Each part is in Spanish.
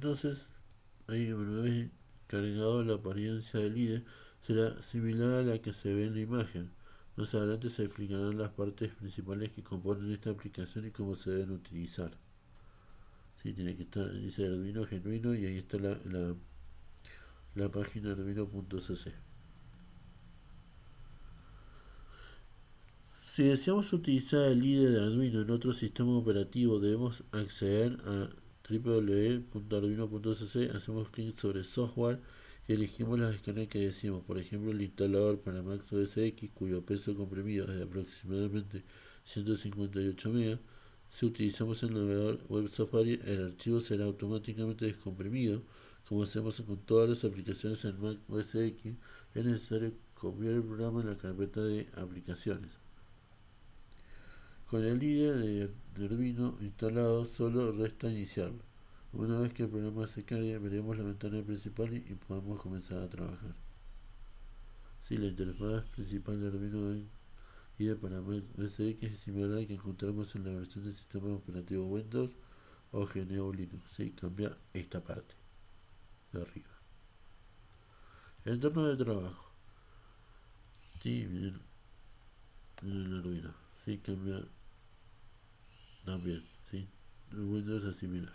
Entonces, ahí una vez cargado la apariencia del IDE será similar a la que se ve en la imagen. Más adelante se explicarán las partes principales que componen esta aplicación y cómo se deben utilizar. Sí, tiene que estar, dice Arduino genuino y ahí está la página arduino.cc. Si deseamos utilizar el IDE de Arduino en otro sistema operativo, debemos acceder a www.arduino.cc, hacemos clic sobre software y elegimos la descarga que deseamos, por ejemplo el instalador para Mac OS X, cuyo peso comprimido es de aproximadamente 158 MB. Si utilizamos el navegador web Safari, el archivo será automáticamente descomprimido. Como hacemos con todas las aplicaciones en Mac OS X, es necesario copiar el programa en la carpeta de aplicaciones. Con el IDE de Arduino instalado, solo resta iniciarlo. Una vez que el programa se cargue, veremos la ventana principal y podemos comenzar a trabajar. Sí, la interfaz principal de Arduino IDE para Mac OS X es similar a la que encontramos en la versión del sistema operativo Windows o GNU Linux. Sí, cambia esta parte de arriba. El entorno de trabajo. Sí, miren el Arduino. Sí, cambia también. Sí, el Windows es similar.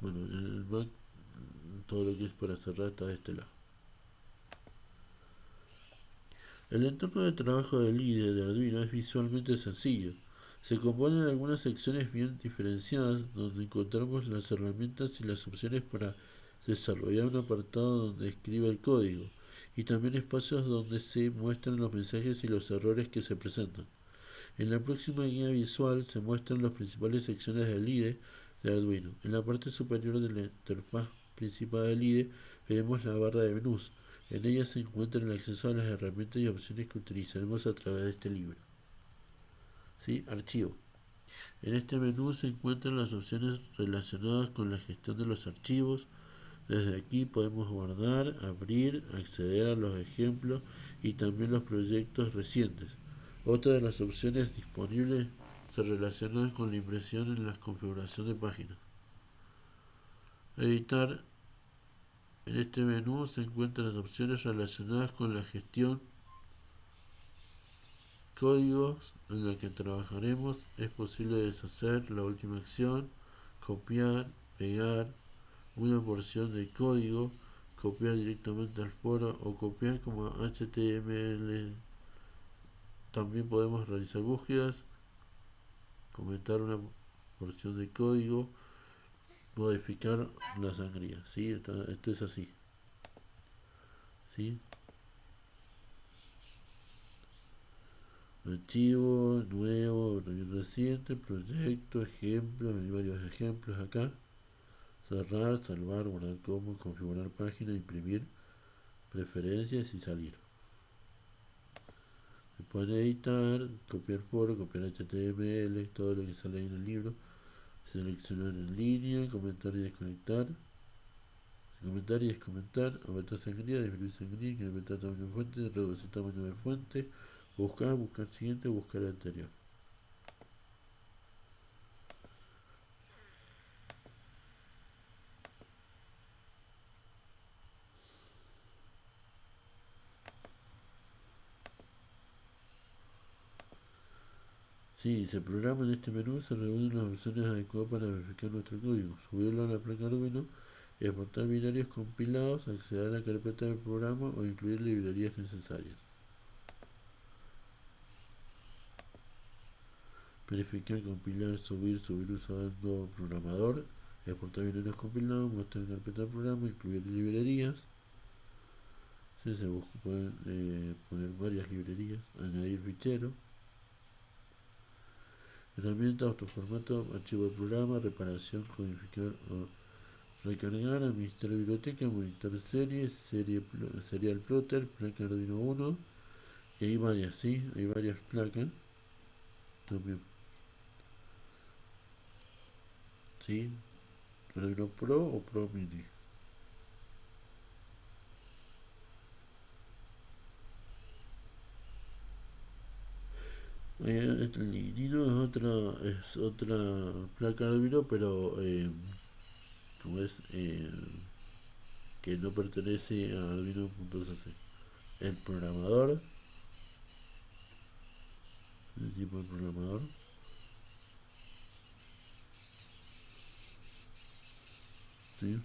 Bueno, en el Mac todo lo que es para cerrar está de este lado. El entorno de trabajo del IDE de Arduino es visualmente sencillo. Se compone de algunas secciones bien diferenciadas donde encontramos las herramientas y las opciones para desarrollar un apartado donde escribe el código y también espacios donde se muestran los mensajes y los errores que se presentan. En la próxima guía visual se muestran las principales secciones del IDE de Arduino. En la parte superior de la interfaz principal del IDE veremos la barra de menús. En ella se encuentra el acceso a las herramientas y opciones que utilizaremos a través de este libro. ¿Sí? Archivo. En este menú se encuentran las opciones relacionadas con la gestión de los archivos. Desde aquí podemos guardar, abrir, acceder a los ejemplos y también los proyectos recientes. Otra de las opciones disponibles se relacionan con la impresión en la configuración de páginas. Editar. En este menú se encuentran las opciones relacionadas con la gestión, códigos en la que trabajaremos. Es posible deshacer la última acción, copiar, pegar una porción de código, copiar directamente al foro o copiar como HTML. También podemos realizar búsquedas, comentar una porción de código, modificar la sangría. ¿Sí? Esto es así. ¿Sí? Archivo, nuevo, reciente, proyecto, ejemplos, hay varios ejemplos acá. Cerrar, salvar, guardar como, configurar página, imprimir, preferencias y salir. Se puede editar, copiar foro, copiar HTML, todo lo que sale ahí en el libro. Seleccionar en línea, comentar y desconectar. Comentar y descomentar, aumentar sangría, disminuir sangría, incrementar tamaño de fuente, reducir tamaño de fuente, buscar, buscar siguiente, buscar anterior. Sí, se programa en este menú, se reúnen las opciones adecuadas para verificar nuestro código, subirlo a la placa Arduino, exportar binarios compilados, acceder a la carpeta del programa o incluir librerías necesarias. Verificar, compilar, subir usando programador, exportar binarios compilados, mostrar carpeta del programa, incluir librerías. Sí, pueden poner varias librerías, añadir fichero. Herramienta, autoformato, archivo de programa, reparación, codificar o recargar, administrar biblioteca, monitor serie, serial plotter, placa Arduino 1. Y hay varias, ¿sí? Hay varias placas. También. ¿Sí? Arduino Pro o Pro Mini. El Lidino es otra placa Arduino, pero como es que no pertenece a Arduino.cc. El programador, el tipo de programador, ¿sí?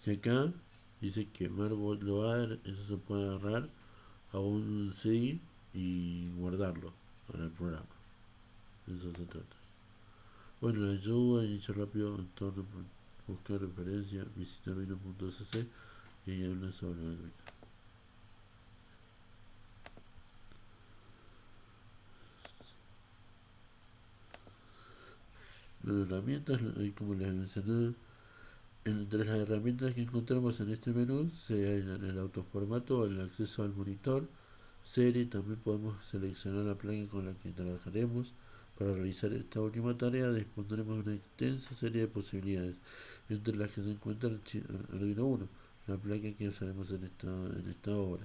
Y acá dice quemar bootloader, eso se puede agarrar a un CD y guardarlo en el programa. Eso se trata. Bueno, la ayuda, inicio rápido, entorno, buscar referencia, visitar Arduino.cc y habla sobre Arduino. Las herramientas, como les mencioné, entre las herramientas que encontramos en este menú se hallan el autoformato, el acceso al monitor, serie. También podemos seleccionar la placa con la que trabajaremos. Para realizar esta última tarea dispondremos de una extensa serie de posibilidades, entre las que se encuentra el Arduino 1, la placa que usaremos en esta obra.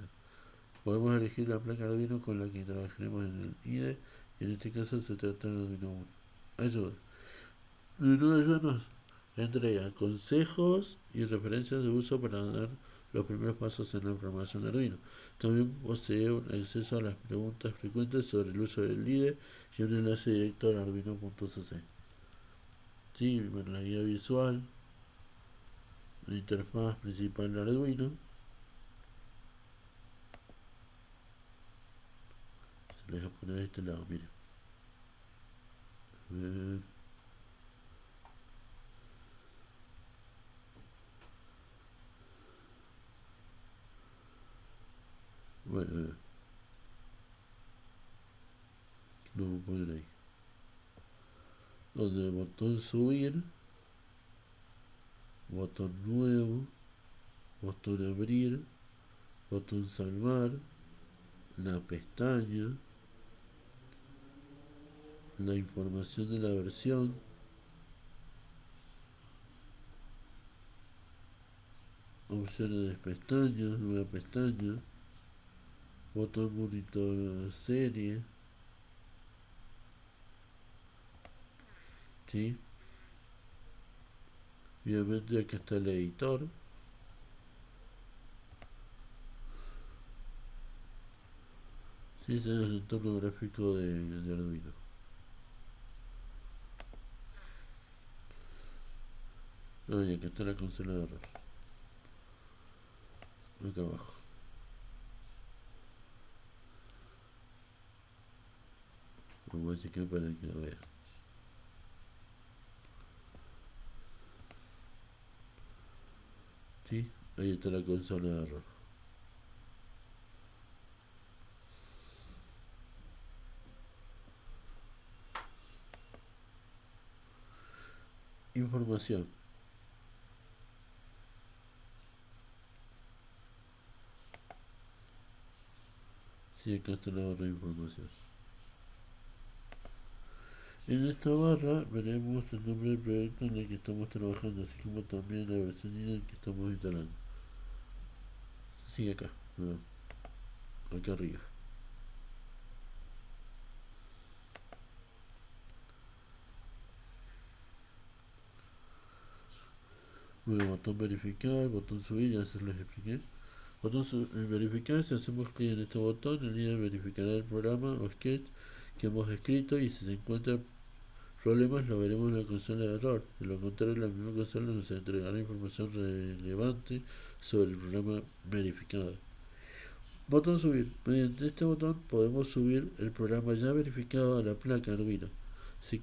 Podemos elegir la placa Arduino con la que trabajaremos en el IDE, y en este caso se trata del Arduino 1. Ayuda. Arduino Ayuda nos entrega consejos y referencias de uso para dar los primeros pasos en la programación de Arduino. También posee un acceso a las preguntas frecuentes sobre el uso del IDE y un enlace directo al Arduino.cc. Sí, bueno, la guía visual, la interfaz principal de Arduino. Se les voy a poner de este lado, miren. A ver. Bueno, a ver. Lo voy a poner ahí. Donde el botón subir, botón nuevo, botón abrir, botón salvar, la pestaña, la información de la versión, opciones de pestaña, nueva pestaña, botón monitor serie, ¿sí? Obviamente acá está el editor. Sí, ese es el entorno gráfico de Arduino. Ah, y acá está la consola de error. Acá abajo. Vamos a checar para que lo vean. ¿Sí? Ahí está la consola de error. Información. Sí, acá está la barra de información. En esta barra veremos el nombre del proyecto en el que estamos trabajando, así como también la versión en la que estamos instalando. Sí, acá, no, acá arriba. Bueno, botón verificar, botón subir, ya se los expliqué. Botón verificar, si hacemos clic en este botón, en línea verificará el programa o sketch que hemos escrito, y si se encuentran problemas lo veremos en la consola de error. De lo contrario, la misma consola nos entregará información relevante sobre el programa verificado. Botón subir. Mediante este botón podemos subir el programa ya verificado a la placa Arduino. Si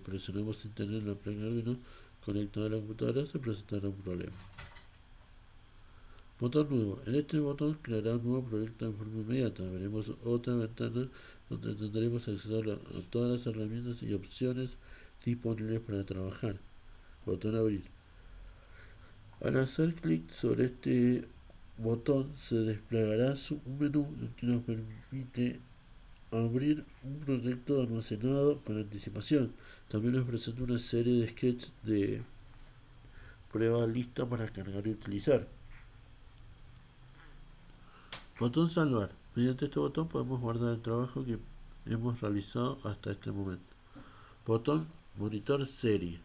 presionamos sin tener la placa Arduino conectada a la computadora, se presentará un problema. Botón nuevo. En este botón creará un nuevo proyecto de forma inmediata. Veremos otra ventana donde tendremos acceso a todas las herramientas y opciones disponibles para trabajar. Botón abrir. Al hacer clic sobre este botón se desplegará un menú que nos permite abrir un proyecto almacenado con anticipación. También nos presenta una serie de sketches de prueba lista para cargar y utilizar. Botón salvar. Mediante este botón podemos guardar el trabajo que hemos realizado hasta este momento. Botón monitor serie.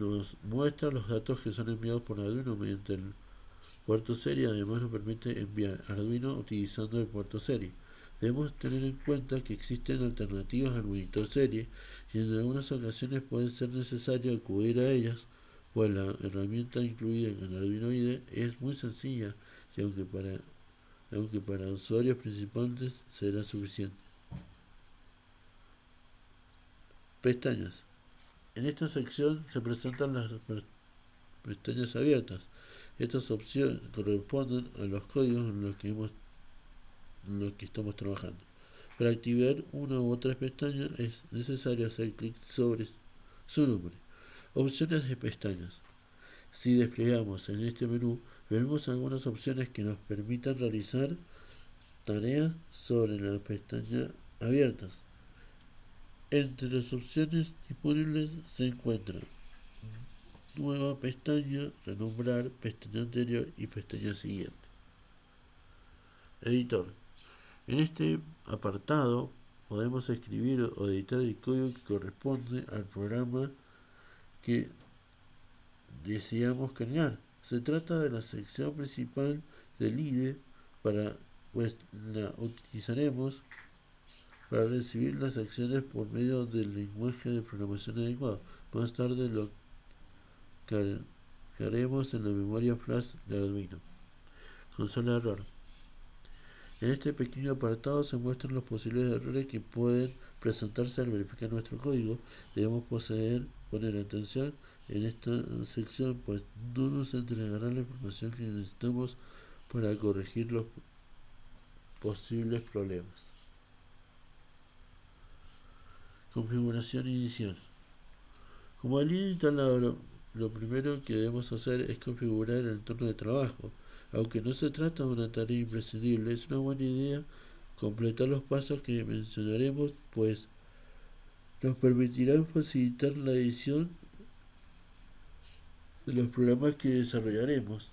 Nos muestra los datos que son enviados por Arduino mediante el puerto serie. Además nos permite enviar Arduino utilizando el puerto serie. Debemos tener en cuenta que existen alternativas al monitor serie y en algunas ocasiones puede ser necesario acudir a ellas, pues la herramienta incluida en Arduino IDE es muy sencilla y aunque para usuarios principiantes será suficiente. Pestañas. En esta sección se presentan las pestañas abiertas. Estas opciones corresponden a los códigos en los que estamos trabajando. Para activar una u otra pestaña es necesario hacer clic sobre su nombre. Opciones de pestañas. Si desplegamos en este menú, veremos algunas opciones que nos permitan realizar tareas sobre las pestañas abiertas. Entre las opciones disponibles se encuentran nueva pestaña, renombrar, pestaña anterior y pestaña siguiente. Editor. En este apartado podemos escribir o editar el código que corresponde al programa que deseamos cargar. Se trata de la sección principal del IDE, pues la utilizaremos para recibir las acciones por medio del lenguaje de programación adecuado. Más tarde lo cargaremos en la memoria flash de Arduino. Consola de error. En este pequeño apartado se muestran los posibles errores que pueden presentarse al verificar nuestro código. Debemos poner atención en esta sección, pues no nos entregará la información que necesitamos para corregir los posibles problemas. Configuración inicial. Como al instalador, lo primero que debemos hacer es configurar el entorno de trabajo. Aunque no se trata de una tarea imprescindible, es una buena idea completar los pasos que mencionaremos, pues nos permitirán facilitar la edición de los programas que desarrollaremos,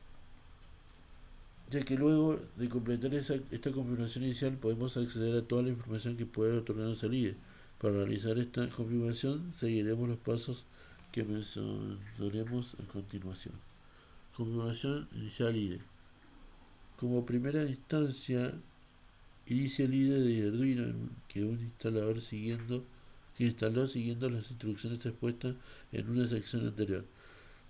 ya que luego de completar esta configuración inicial podemos acceder a toda la información que puede otorgarnos el IDE. Para realizar esta configuración seguiremos los pasos que mencionaremos a continuación. Configuración inicial IDE. Como primera instancia, inicia el IDE de Arduino que un instalador instaló siguiendo las instrucciones expuestas en una sección anterior.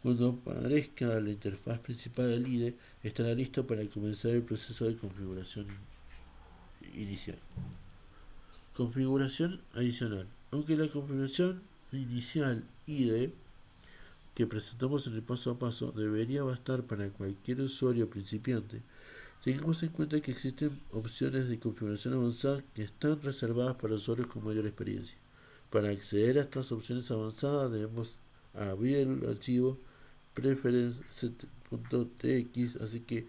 Cuando aparezca la interfaz principal del IDE, estará listo para comenzar el proceso de configuración inicial. Configuración adicional. Aunque la configuración inicial IDE que presentamos en el paso a paso debería bastar para cualquier usuario principiante, tengamos en cuenta que existen opciones de configuración avanzada que están reservadas para usuarios con mayor experiencia. Para acceder a estas opciones avanzadas debemos abrir el archivo preference.txt, así que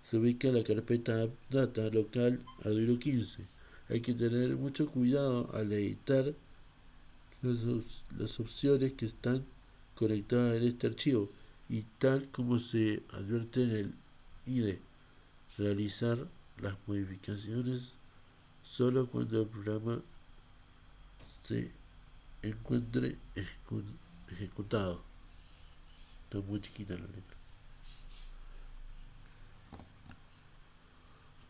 se ubica la carpeta data local Arduino 15. Hay que tener mucho cuidado al editar las opciones que están conectadas en este archivo y tal como se advierte en el IDE, realizar las modificaciones solo cuando el programa se encuentre ejecutado. Está muy chiquita la letra.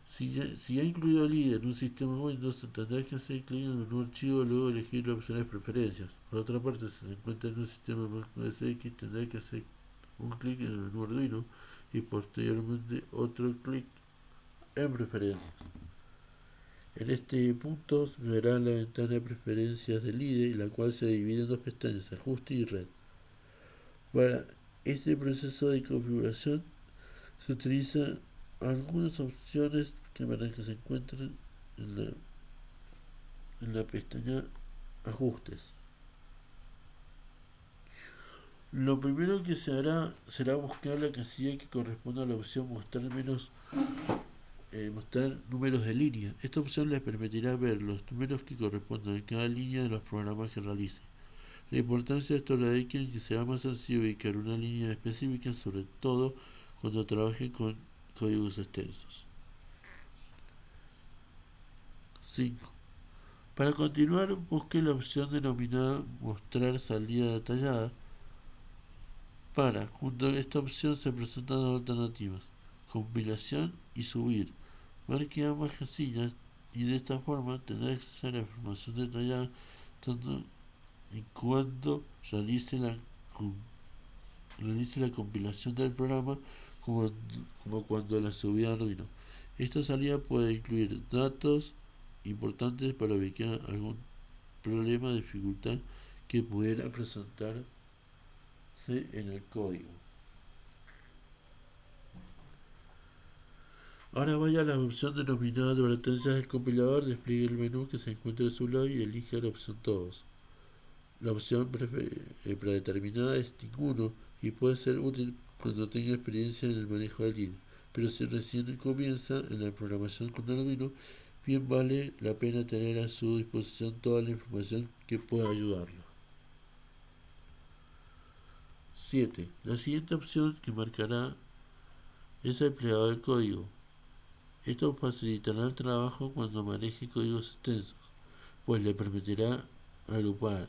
Si ha incluido el IDE en un sistema Windows, tendrá que hacer clic en el menú archivo y luego elegir la opción de preferencias. Por otra parte, si se encuentra en un sistema Mac OS X, tendrá que hacer un clic en el menú Arduino y posteriormente otro clic en preferencias. En este punto se verá la ventana de preferencias del IDE, la cual se divide en dos pestañas, ajuste y red. Para este proceso de configuración se utilizan algunas opciones para que se encuentren en la pestaña ajustes. Lo primero que se hará será buscar la casilla que corresponda a la opción mostrar números de línea. Esta opción les permitirá ver los números que corresponden a cada línea de los programas que realice. La importancia de esto radica en que será más sencillo ubicar una línea específica, sobre todo cuando trabaje con códigos extensos. 5. Para continuar, busque la opción denominada Mostrar salida detallada. Junto a esta opción se presentan dos alternativas: compilación y subir. Marque ambas casillas y de esta forma tendrá acceso a la información detallada tanto en cuanto realice la compilación del programa como cuando la subida a Arduino. Esta salida puede incluir datos importantes para ubicar algún problema o dificultad que pudiera presentarse en el código. Ahora vaya a la opción denominada advertencias del compilador, despliegue el menú que se encuentra a su lado y elija la opción todos. La opción predeterminada es ninguno y puede ser útil cuando tenga experiencia en el manejo del IDE, pero si recién comienza en la programación con Arduino, bien vale la pena tener a su disposición toda la información que pueda ayudarlo. 7. La siguiente opción que marcará es el plegado del código. Esto facilitará el trabajo cuando maneje códigos extensos, pues le permitirá agrupar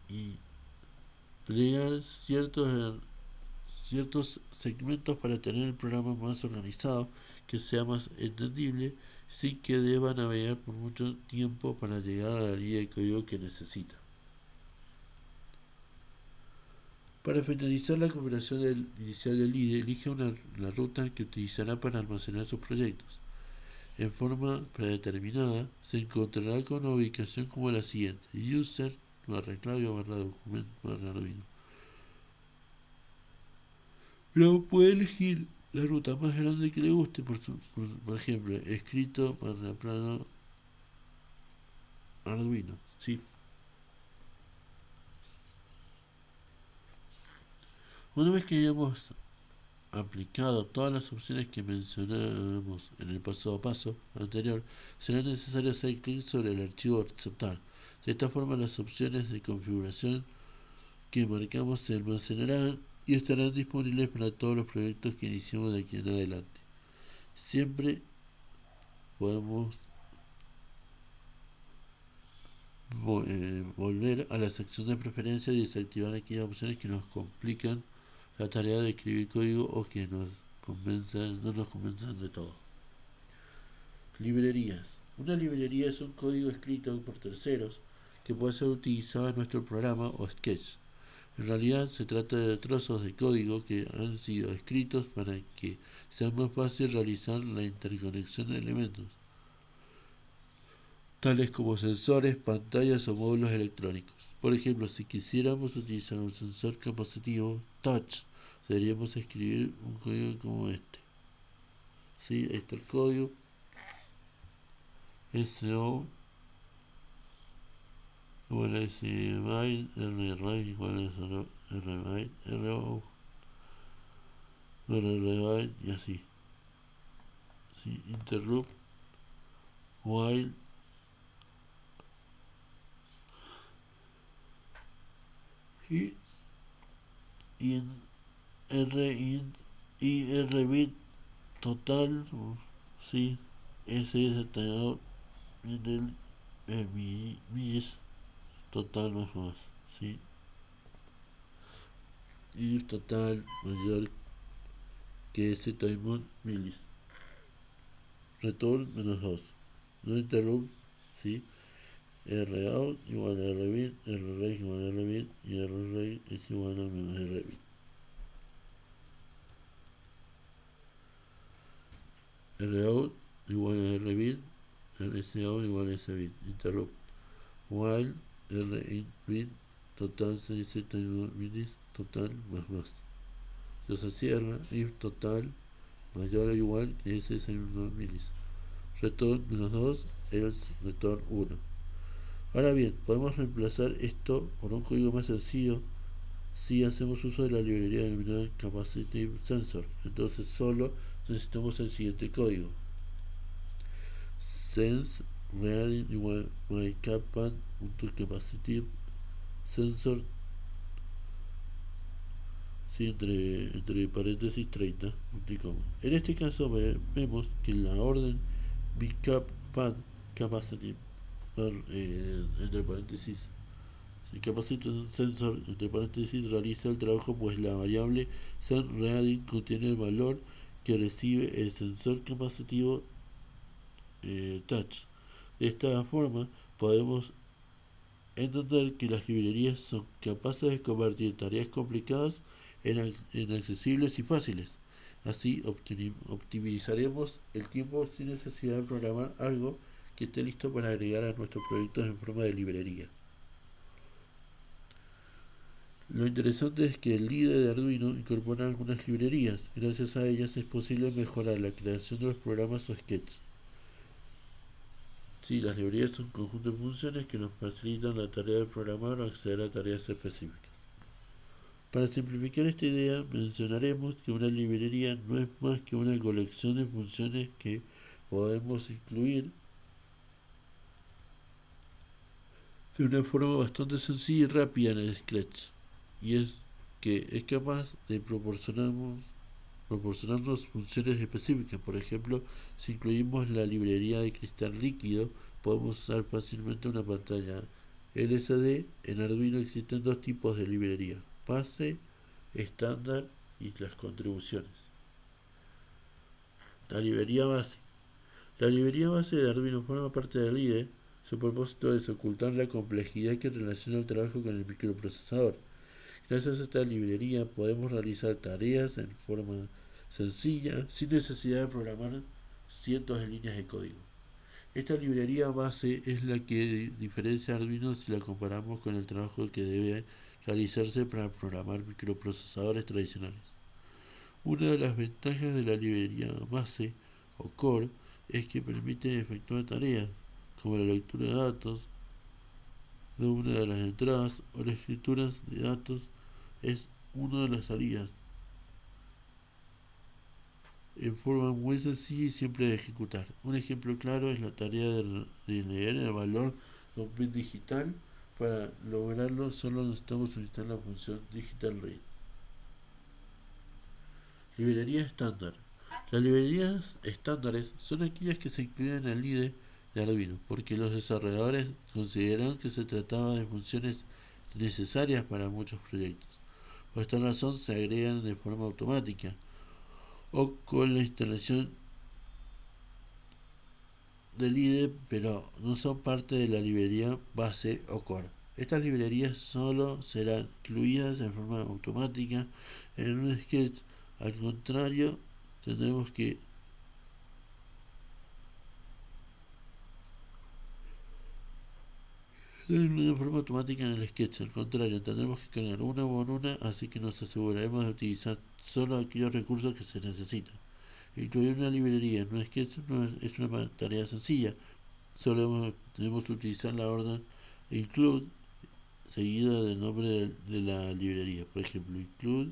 y plegar ciertos segmentos para tener el programa más organizado, que sea más entendible, sin que deba navegar por mucho tiempo para llegar a la línea de código que necesita. Para finalizar la compilación inicial del IDE, elige la ruta que utilizará para almacenar sus proyectos. En forma predeterminada, se encontrará con una ubicación como la siguiente: user /claudio/document/arduino. Pero puede elegir la ruta más grande que le guste, por ejemplo, escrito /plano Arduino. ¿Sí? Una vez que hayamos aplicado todas las opciones que mencionamos en el paso a paso anterior, será necesario hacer clic sobre el archivo aceptar. De esta forma, las opciones de configuración que marcamos se almacenarán y estarán disponibles para todos los proyectos que iniciemos de aquí en adelante. Siempre podemos volver a la sección de preferencias y desactivar aquellas opciones que nos complican la tarea de escribir código o que no nos convenzan de todo. Librerías. Una librería es un código escrito por terceros que puede ser utilizado en nuestro programa o sketch. En realidad se trata de trozos de código que han sido escritos para que sea más fácil realizar la interconexión de elementos, tales como sensores, pantallas o módulos electrónicos. Por ejemplo, si quisiéramos utilizar un sensor capacitivo touch, deberíamos escribir un código como este. ¿Sí? Ahí está el código. SO igual a SByte, RRbyte igual a RByte, RO RRbyte y así. ¿Sí? Interrupt, while, y en RBit total, ¿sí? Ese es detallado en el MIS total más, ¿sí? Y total mayor que ese time milis. Return -2. No interrupt, ¿sí? Rout igual a rbit, rreg igual a rbit y rreg es igual a menos rbit. Rout igual a rbit, rsout igual a sbit. Interrupt. While rin total se dice time milis total más. Entonces cierra if total mayor o igual que ese es el milis. Return -2, else return 1. Ahora bien, podemos reemplazar esto por un código más sencillo si hacemos uso de la librería denominada Capacitive Sensor. Entonces solo necesitamos el siguiente código: sense reading igual myCapacitive Sensor, ¿sí? entre paréntesis 30, En este caso vemos que la orden myCapPad capacitor, entre paréntesis, el capacitor sensor, entre paréntesis, realiza el trabajo pues la variable sen reading contiene el valor que recibe el sensor capacitivo touch. De esta forma podemos entender que las librerías son capaces de convertir tareas complicadas en accesibles y fáciles. Así optimizaremos el tiempo sin necesidad de programar algo que esté listo para agregar a nuestros proyectos en forma de librería. Lo interesante es que el IDE de Arduino incorpora algunas librerías. Gracias a ellas es posible mejorar la creación de los programas o sketches. Sí, las librerías son conjuntos de funciones que nos facilitan la tarea de programar o acceder a tareas específicas. Para simplificar esta idea, mencionaremos que una librería no es más que una colección de funciones que podemos incluir de una forma bastante sencilla y rápida en el Scratch, y es que es capaz de proporcionarnos funciones específicas. Por ejemplo, si incluimos la librería de cristal líquido, podemos usar fácilmente una pantalla LCD. En Arduino existen dos tipos de librería: base, estándar y las contribuciones. La librería base. La librería base de Arduino forma parte del IDE. Su propósito es ocultar la complejidad que relaciona el trabajo con el microprocesador. Gracias a esta librería podemos realizar tareas en forma sencilla, sin necesidad de programar cientos de líneas de código. Esta librería base es la que diferencia a Arduino si la comparamos con el trabajo que debe realizarse para programar microprocesadores tradicionales. Una de las ventajas de la librería base o core es que permite efectuar tareas como la lectura de datos de una de las entradas o la escritura de datos es una de las salidas, en forma muy sencilla y simple de ejecutar. Un ejemplo claro es la tarea de leer el valor de un bit digital. Para lograrlo solo necesitamos utilizar la función digital read. Librería estándar. Las librerías estándares son aquellas que se incluyen en el IDE de Arduino, porque los desarrolladores consideraron que se trataba de funciones necesarias para muchos proyectos. Por esta razón se agregan de forma automática o con la instalación del IDE, pero no son parte de la librería base o core. Estas librerías solo serán incluidas en forma automática en un sketch. Al contrario, tendremos que de forma automática en el sketch. Al contrario, tendremos que cargar una por una, así que nos aseguraremos de utilizar solo aquellos recursos que se necesitan. Incluir una librería en un sketch no es una tarea sencilla. Solo debemos utilizar la orden include seguida del nombre de la librería. Por ejemplo, include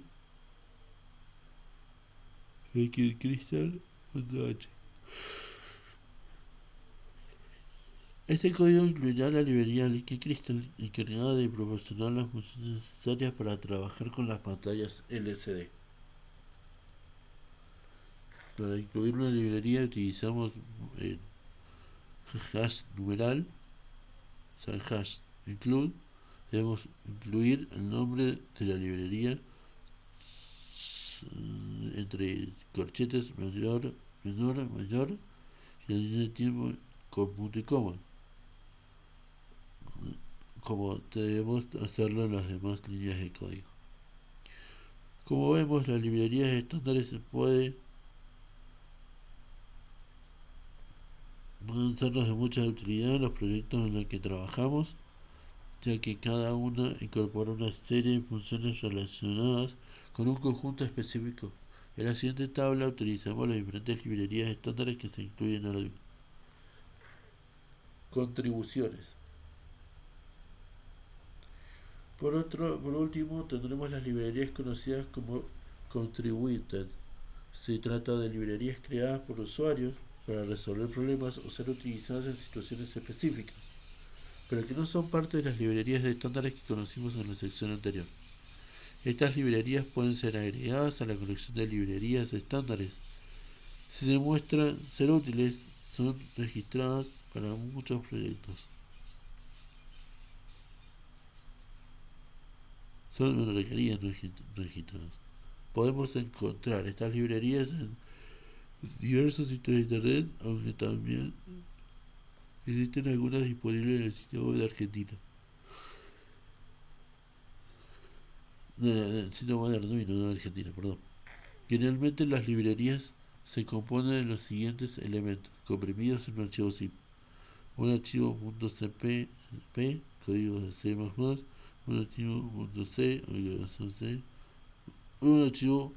crystal.h. Este código incluirá la librería Liquid Crystal, encargada de proporcionar las funciones necesarias para trabajar con las pantallas LCD. Para incluir una librería utilizamos hash numeral, o sea, hash include. Debemos incluir el nombre de la librería entre corchetes mayor, mayor y la línea de tiempo con punto y coma, como debemos hacerlo en las demás líneas de código. Como vemos, las librerías estándares pueden sernos de mucha utilidad en los proyectos en los que trabajamos, ya que cada una incorpora una serie de funciones relacionadas con un conjunto específico. En la siguiente tabla utilizamos las diferentes librerías estándares que se incluyen en Arduino. Contribuciones. Por último, tendremos las librerías conocidas como Contributed. Se trata de librerías creadas por usuarios para resolver problemas o ser utilizadas en situaciones específicas, pero que no son parte de las librerías de estándares que conocimos en la sección anterior. Estas librerías pueden ser agregadas a la colección de librerías estándares. Si demuestran ser útiles, son registradas para muchos proyectos. Son requeridas no registradas. Podemos encontrar estas librerías en diversos sitios de internet, aunque también existen algunas disponibles en el sitio web de Argentina. El sitio web de Arduino, no de Argentina, perdón. Generalmente las librerías se componen de los siguientes elementos, comprimidos en un archivo zip. Un archivo .cpp, código de C++, un archivo .c, C, un archivo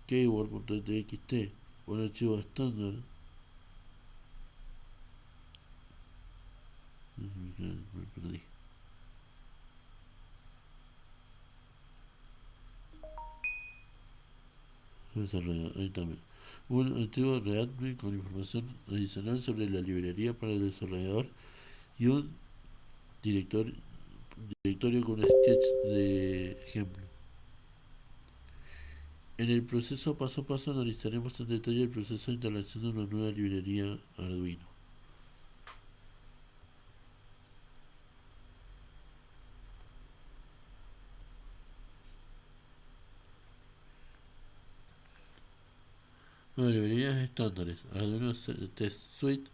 keyboard.txt, un archivo estándar, me perdí. Ahí también. Un archivo readme con información adicional sobre la librería para el desarrollador y un directorio con un sketch de ejemplo. En el proceso paso a paso analizaremos en detalle el proceso de instalación de una nueva librería Arduino. Bueno, librerías estándares. Arduino Test Suite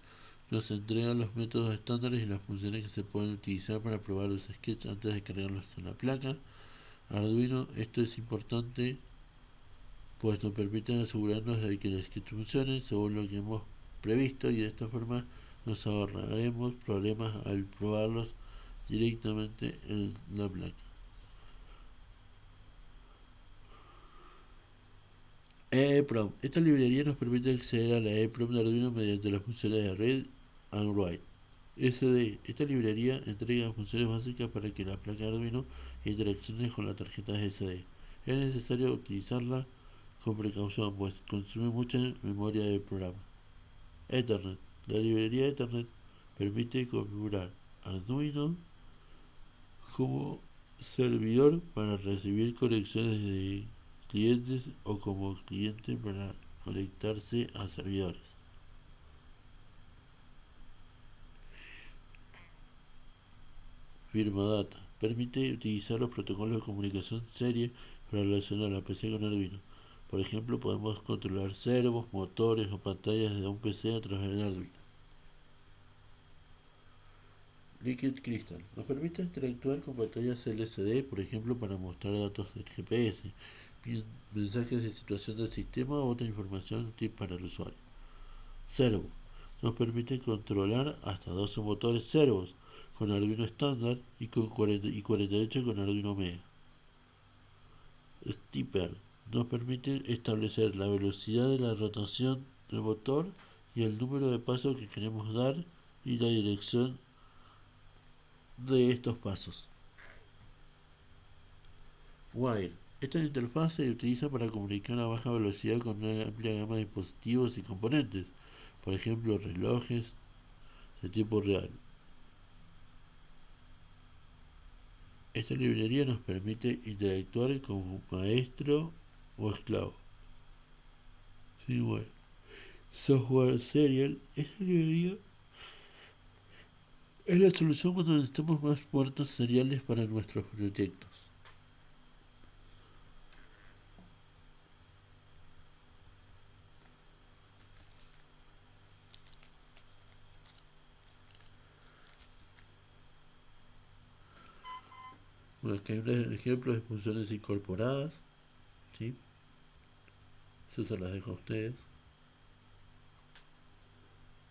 nos entrega los métodos estándares y las funciones que se pueden utilizar para probar los sketches antes de cargarlos en la placa. Arduino, esto es importante, pues nos permite asegurarnos de que los sketches funcionen según lo que hemos previsto y de esta forma nos ahorraremos problemas al probarlos directamente en la placa. EEPROM. Esta librería nos permite acceder a la EEPROM de Arduino mediante las funciones de Read and Write. SD. Esta librería entrega funciones básicas para que la placa de Arduino interaccione con la tarjeta SD. Es necesario utilizarla con precaución, pues consume mucha memoria del programa. Ethernet. La librería Ethernet permite configurar Arduino como servidor para recibir conexiones de clientes o como cliente para conectarse a servidores. Firma Data. Permite utilizar los protocolos de comunicación serie para relacionar la PC con Arduino. Por ejemplo, podemos controlar servos, motores o pantallas de un PC a través de Arduino. Liquid Crystal. Nos permite interactuar con pantallas LCD, por ejemplo, para mostrar datos del GPS, mensajes de situación del sistema u otra información útil para el usuario. Servo. Nos permite controlar hasta 12 motores servos con Arduino estándar y 48 con Arduino Mega. Stepper. Nos permite establecer la velocidad de la rotación del motor y el número de pasos que queremos dar y la dirección de estos pasos. Wire. Esta interfaz se utiliza para comunicar a baja velocidad con una amplia gama de dispositivos y componentes, por ejemplo relojes de tiempo real. Esta librería nos permite interactuar con maestro o esclavo. Sí, bueno. Software Serial. Esta librería es la solución cuando necesitamos más puertos seriales para nuestros proyectos. Bueno, aquí hay un ejemplo de funciones incorporadas. ¿Sí? Eso se las dejo a ustedes.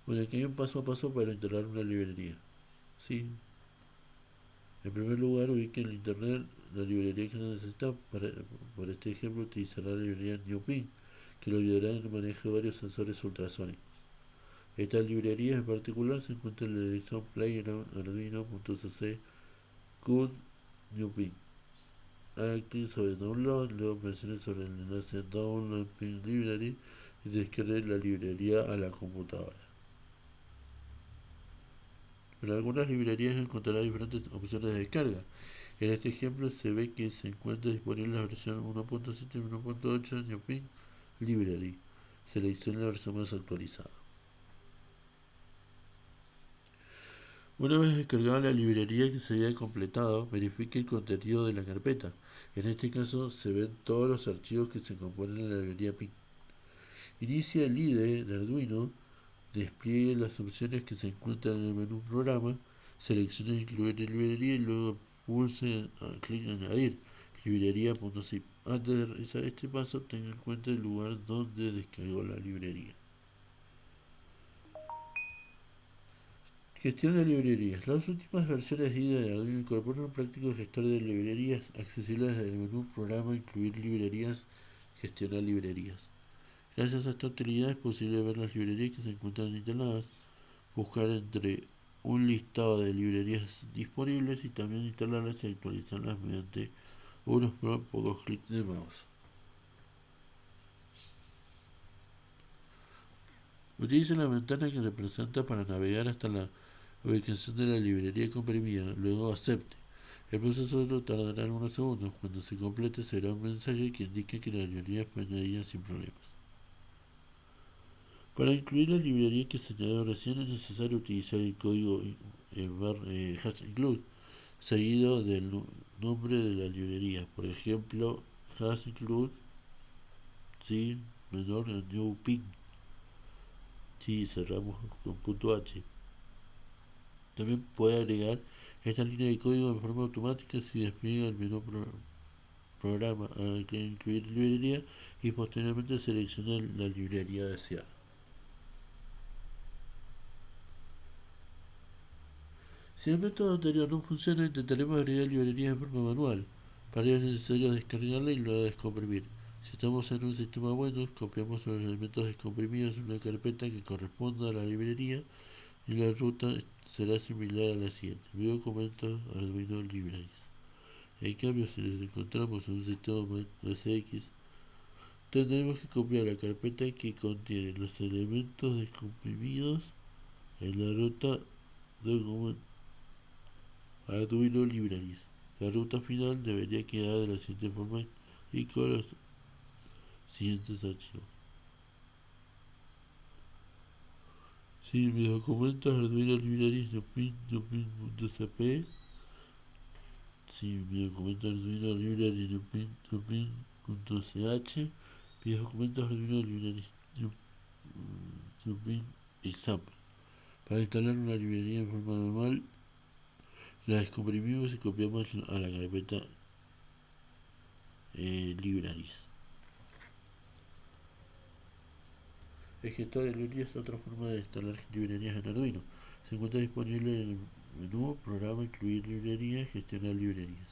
Bueno, aquí hay un paso a paso para instalar una librería. ¿Sí? En primer lugar, ubique en internet la librería que necesita. Por este ejemplo, utilizará la librería NewPin, que lo ayudará en el manejo de varios sensores ultrasónicos. Esta librería en particular se encuentra en la dirección playground.arduino.cc con NewPin. Haga clic sobre Download, luego presione sobre el enlace Download Pin Library y descargue la librería a la computadora. En algunas librerías encontrará diferentes opciones de descarga. En este ejemplo se ve que se encuentra disponible la versión 1.7 y 1.8 de NewPin Library. Seleccione la versión más actualizada. Una vez descargada la librería que se haya completado, verifique el contenido de la carpeta. En este caso se ven todos los archivos que se componen en la librería PIN. Inicia el IDE de Arduino, despliegue las opciones que se encuentran en el menú Programa, seleccione Incluir en librería y luego pulse clic en Añadir librería.zip. Antes de realizar este paso, tenga en cuenta el lugar donde descargó la librería. Gestión de librerías. Las últimas versiones de IDE de Arduino incorporan un práctico gestor de librerías accesible desde el menú Programa, Incluir librerías, Gestionar librerías. Gracias a esta utilidad es posible ver las librerías que se encuentran instaladas, buscar entre un listado de librerías disponibles y también instalarlas y actualizarlas mediante unos pocos clics de mouse. Utilice la ventana que representa para navegar hasta la ubicación de la librería comprimida, luego acepte. El proceso tardará unos segundos. Cuando se complete será un mensaje que indique que la librería fue añadida sin problemas. Para incluir la librería que se añadió recién es necesario utilizar el código #include seguido del nombre de la librería. Por ejemplo, #include sin menor new pin. Si cerramos con punto .h. También puede agregar esta línea de código de forma automática si despliega el menú programa al incluir librería y posteriormente selecciona la librería deseada. Si el método anterior no funciona, intentaremos agregar librerías de forma manual. Para ello es necesario descargarla y luego descomprimir. Si estamos en un sistema Windows, copiamos los elementos descomprimidos en una carpeta que corresponda a la librería y la ruta será similar a la siguiente. Mi documento Arduino Libraries. En cambio, si nos encontramos en un sistema Mac OS X, tendremos que copiar la carpeta que contiene los elementos descomprimidos en la ruta documento Arduino Libraries. La ruta final debería quedar de la siguiente forma y con los siguientes archivos. Si mi documento Arduino Libraries .pin.cp, si mi documento Arduino Libraries .pin.ch, mi documento Arduino Libraries .example. Para instalar una librería en forma normal, la descomprimimos y copiamos a la carpeta Libraries. El gestor de librerías es otra forma de instalar librerías en Arduino. Se encuentra disponible en el menú Programa, Incluir librerías, Gestionar librerías.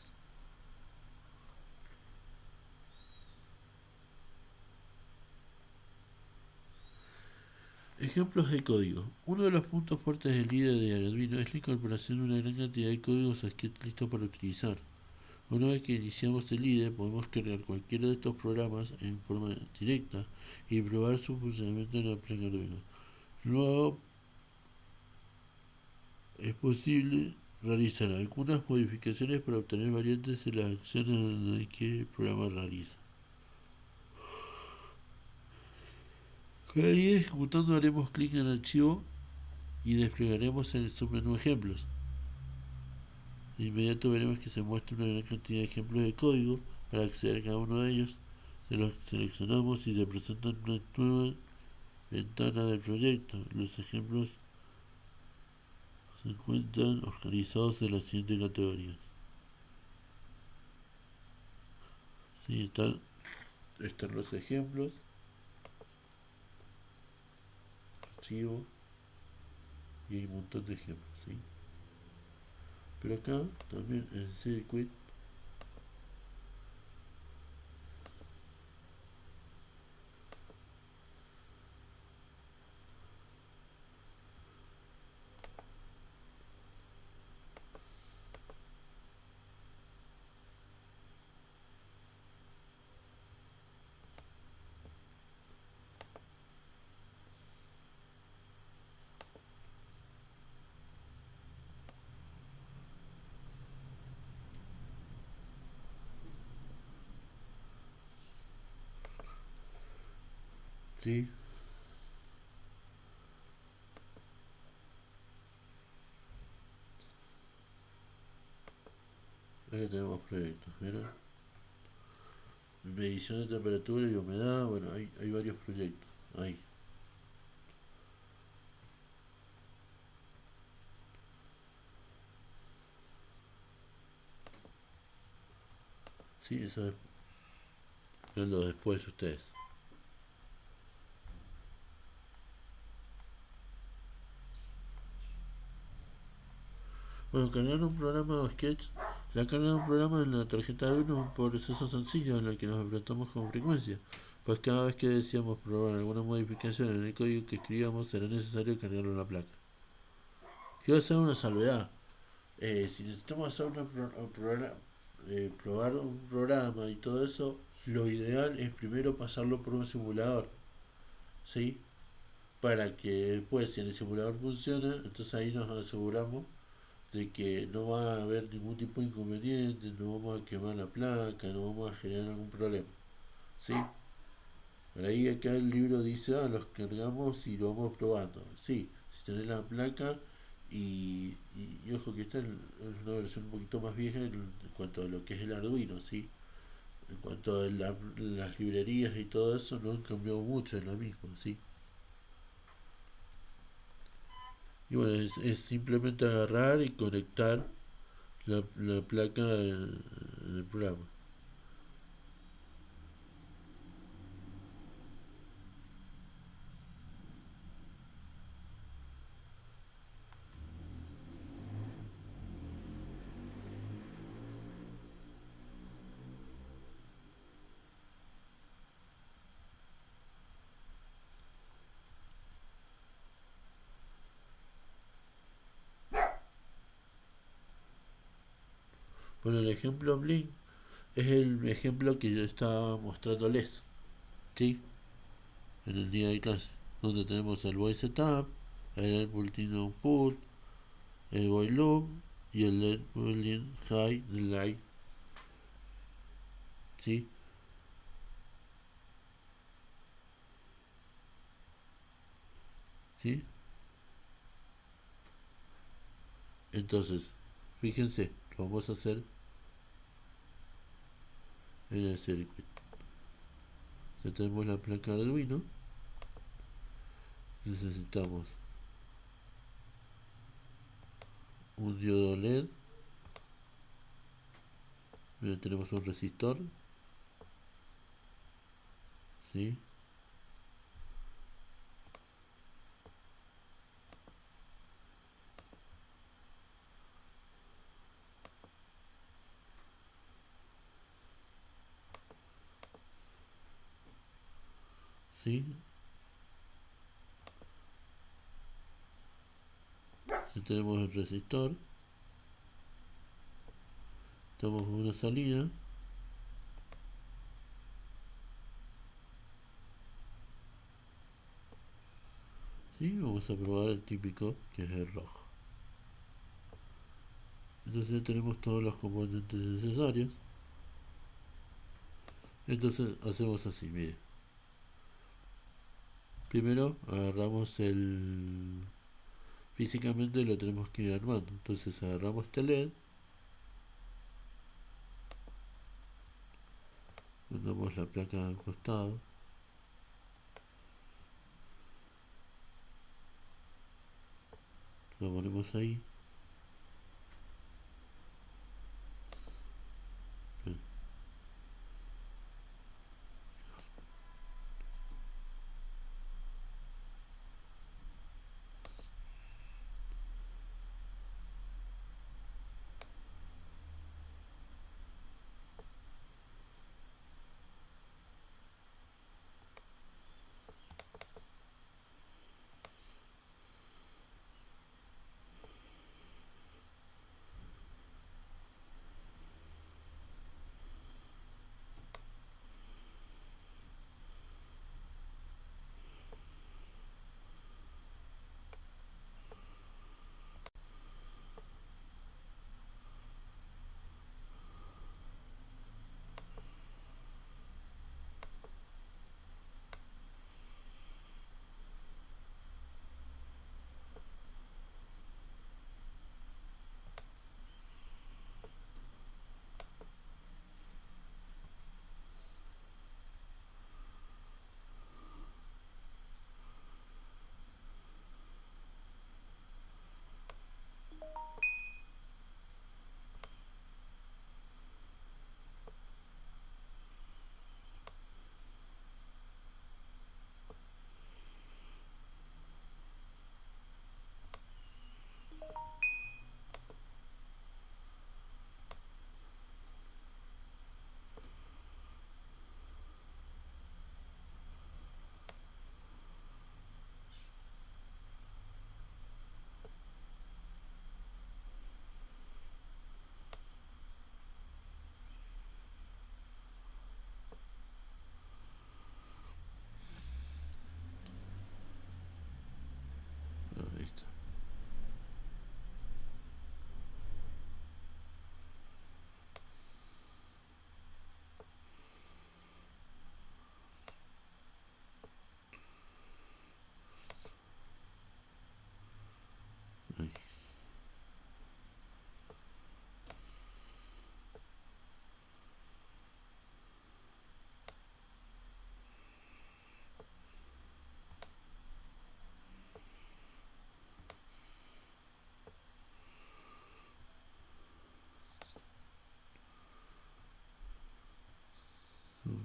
Ejemplos de código. Uno de los puntos fuertes del IDE de Arduino es la incorporación de una gran cantidad de códigos listos para utilizar. Una vez que iniciamos el IDE, podemos cargar cualquiera de estos programas en forma directa y probar su funcionamiento en la placa Arduino. Luego es posible realizar algunas modificaciones para obtener variantes en las acciones que el programa realiza. Con el IDE ejecutando haremos clic en el archivo y desplegaremos el submenú ejemplos. De inmediato veremos que se muestra una gran cantidad de ejemplos de código. Para acceder a cada uno de ellos, se los seleccionamos y se presenta una nueva ventana del proyecto. Los ejemplos se encuentran organizados en las siguientes categorías. Sí, están los ejemplos, archivo y hay un montón de ejemplos, ¿sí? Pero acá también en Circuit ¿sí? ya tenemos proyectos, ¿vieron? Medición de temperatura y humedad, bueno, hay varios proyectos. Ahí. Sí, eso es. Veanlo después ustedes. Bueno, cargar un programa o Sketch. La carga de un programa en la tarjeta de uno es un proceso sencillo en el que nos enfrentamos con frecuencia, pues cada vez que decíamos probar alguna modificación en el código que escribíamos será necesario cargarlo en la placa. Quiero hacer una salvedad. Si necesitamos hacer probar un programa y todo eso, lo ideal es primero pasarlo por un simulador, ¿sí? Para que después, si en el simulador funciona, entonces ahí nos aseguramos de que no va a haber ningún tipo de inconveniente, no vamos a quemar la placa, no vamos a generar algún problema, ¿sí? Por ahí acá el libro dice, los cargamos y lo vamos probando. Sí, si tenés la placa y ojo que esta es una versión un poquito más vieja en cuanto a lo que es el Arduino, ¿sí? En cuanto a las librerías y todo eso no han cambiado mucho en la misma, ¿sí? Y bueno, es simplemente agarrar y conectar la placa en el programa. Bueno, el ejemplo Blink es el ejemplo que yo estaba mostrándoles, ¿sí? En el día de clase, donde tenemos el voice setup, el boolean output, el void loop y el boolean high delay, ¿sí? ¿Sí? Entonces, fíjense, lo vamos a hacer en el circuit. Ya tenemos la placa de Arduino, necesitamos un diodo LED, mira, tenemos un resistor, ¿sí? ¿Sí? Si tenemos el resistor, estamos con una salida, ¿sí? Vamos a probar el típico que es el rojo. Entonces ya tenemos todos los componentes necesarios. Entonces hacemos así, mire. Primero agarramos el... Físicamente lo tenemos que ir armando. Entonces agarramos este LED, mandamos la placa al costado, lo ponemos ahí.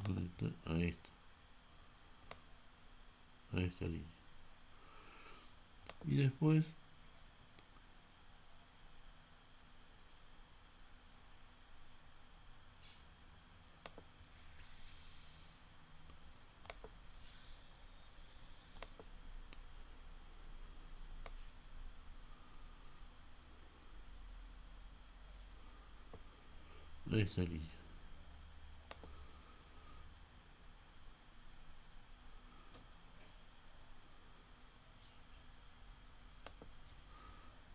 conectar a esta línea. Y después a esta línea.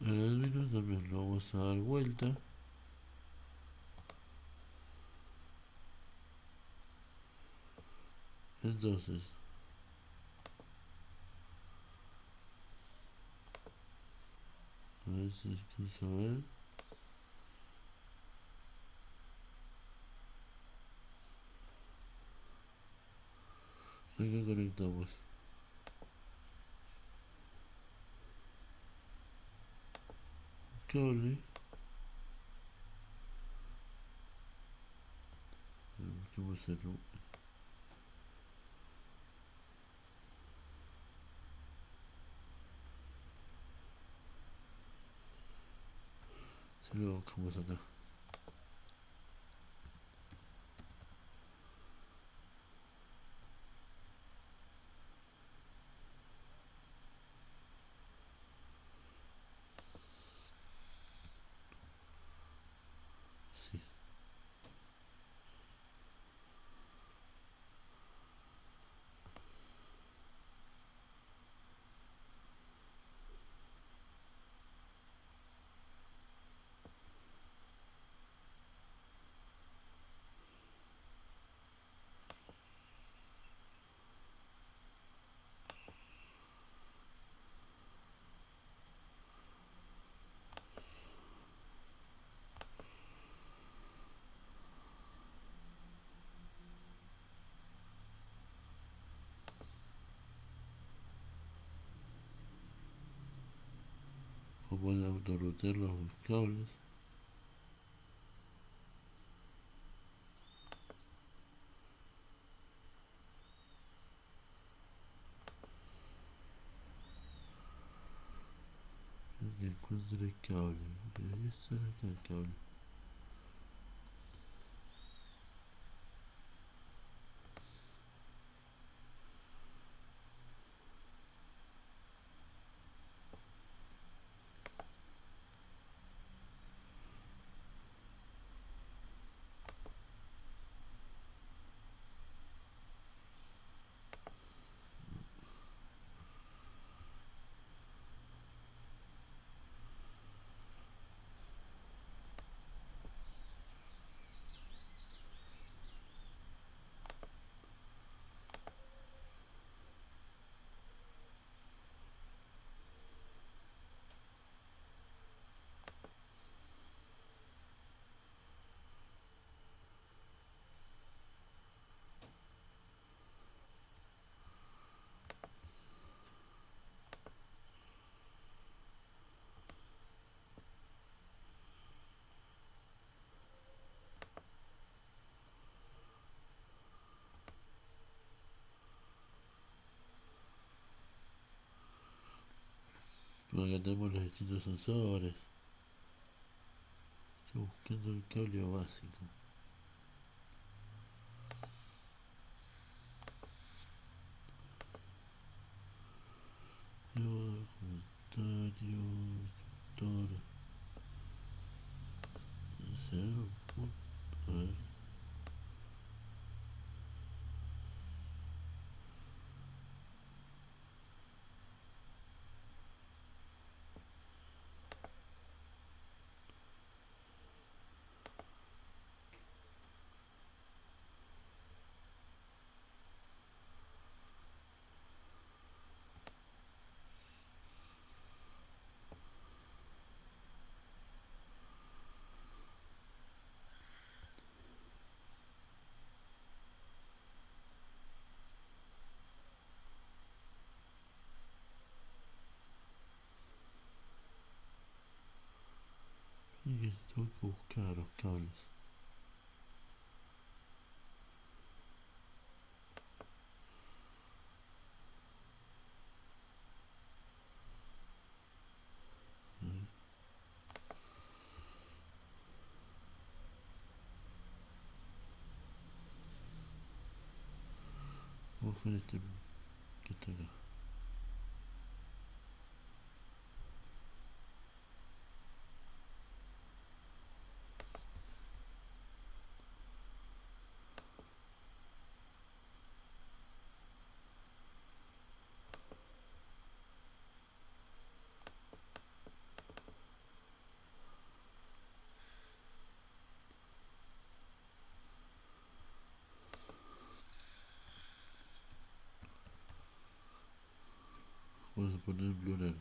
El Arduino también lo vamos a dar vuelta. Entonces, a ver si alcanzo a ver. Acá conectamos cable. Busquemos el si lo buscamos acá. Sí. O pueden autorrutear los cables. Que encuentre el cable. Debería estar acá el cable. Acá tenemos los distintos sensores. Estoy buscando el cable básico. Comentarios, doctor. A ver. Y tengo que buscar los cables. Vamos a ver este que está acá. Vamos a poner en plural.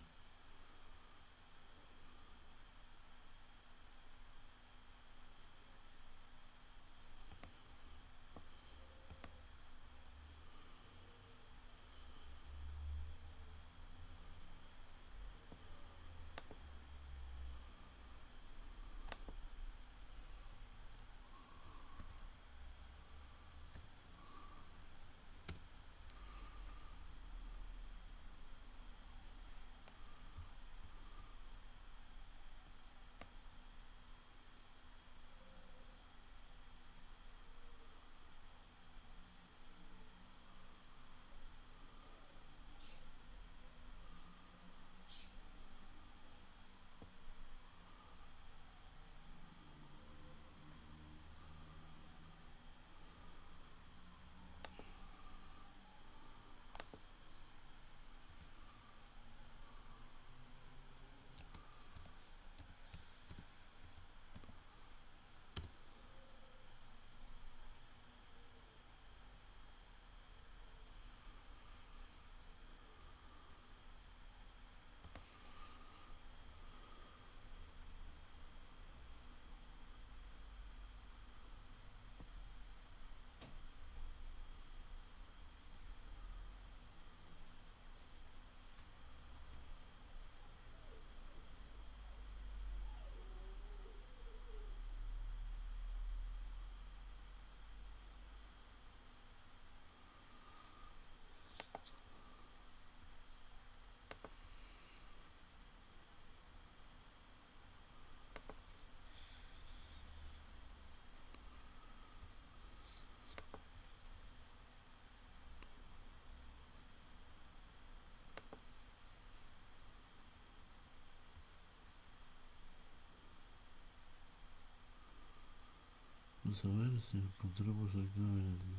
Vamos a ver si encontramos acá el...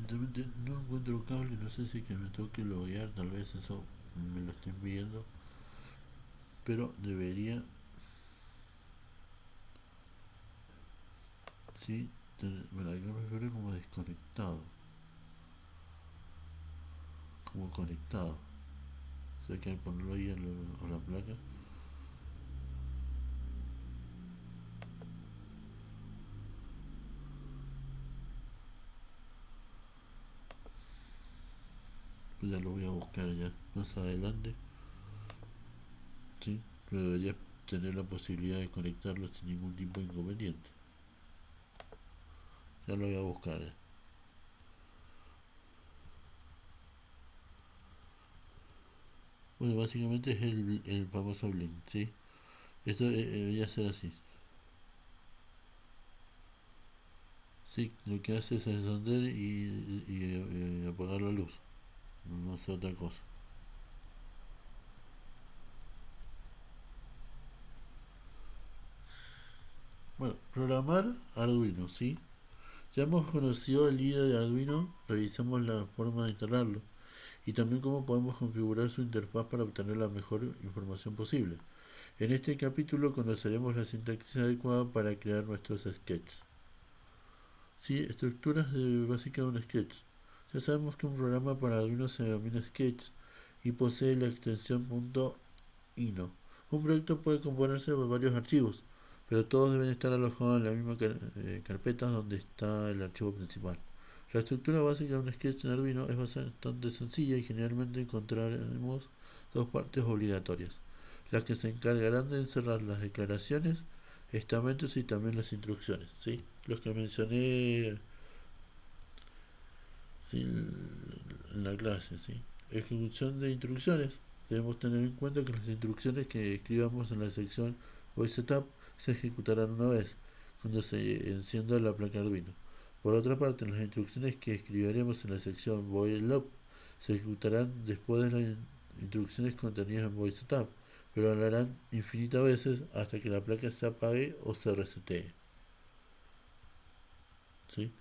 Aparentemente no encuentro cable, no sé si que me toque loguear, tal vez eso me lo estén pidiendo, pero debería, sí, bueno, acá me veo como desconectado, como conectado, o sea que hay que ponerlo ahí a la placa, pues ya lo voy a buscar ya, más adelante, sí, pero debería tener la posibilidad de conectarlo sin ningún tipo de inconveniente, ya lo voy a buscar ya. Bueno, básicamente es el famoso Blink, ¿sí? Esto debería ser así. Sí, lo que hace es encender y apagar la luz. No hace otra cosa. Bueno, programar Arduino, ¿sí? Ya hemos conocido el IDE de Arduino, revisamos la forma de instalarlo y también cómo podemos configurar su interfaz para obtener la mejor información posible. En este capítulo conoceremos la sintaxis adecuada para crear nuestros sketches. Sí, estructuras básicas de un sketch. Ya sabemos que un programa para Arduino se denomina Sketch y posee la extensión .ino. Un proyecto puede componerse por varios archivos, pero todos deben estar alojados en la misma carpeta donde está el archivo principal. La estructura básica de un sketch en Arduino es bastante sencilla y generalmente encontraremos dos partes obligatorias, las que se encargarán de encerrar las declaraciones, estamentos y también las instrucciones, ¿sí? Los que mencioné, ¿sí? En la clase, ¿sí? Ejecución de instrucciones. Debemos tener en cuenta que las instrucciones que escribamos en la sección Voice Setup se ejecutarán una vez, cuando se encienda la placa Arduino. Por otra parte, las instrucciones que escribiremos en la sección Void Loop se ejecutarán después de las instrucciones contenidas en Voice Setup, pero lo harán infinitas veces hasta que la placa se apague o se resetee, ¿sí?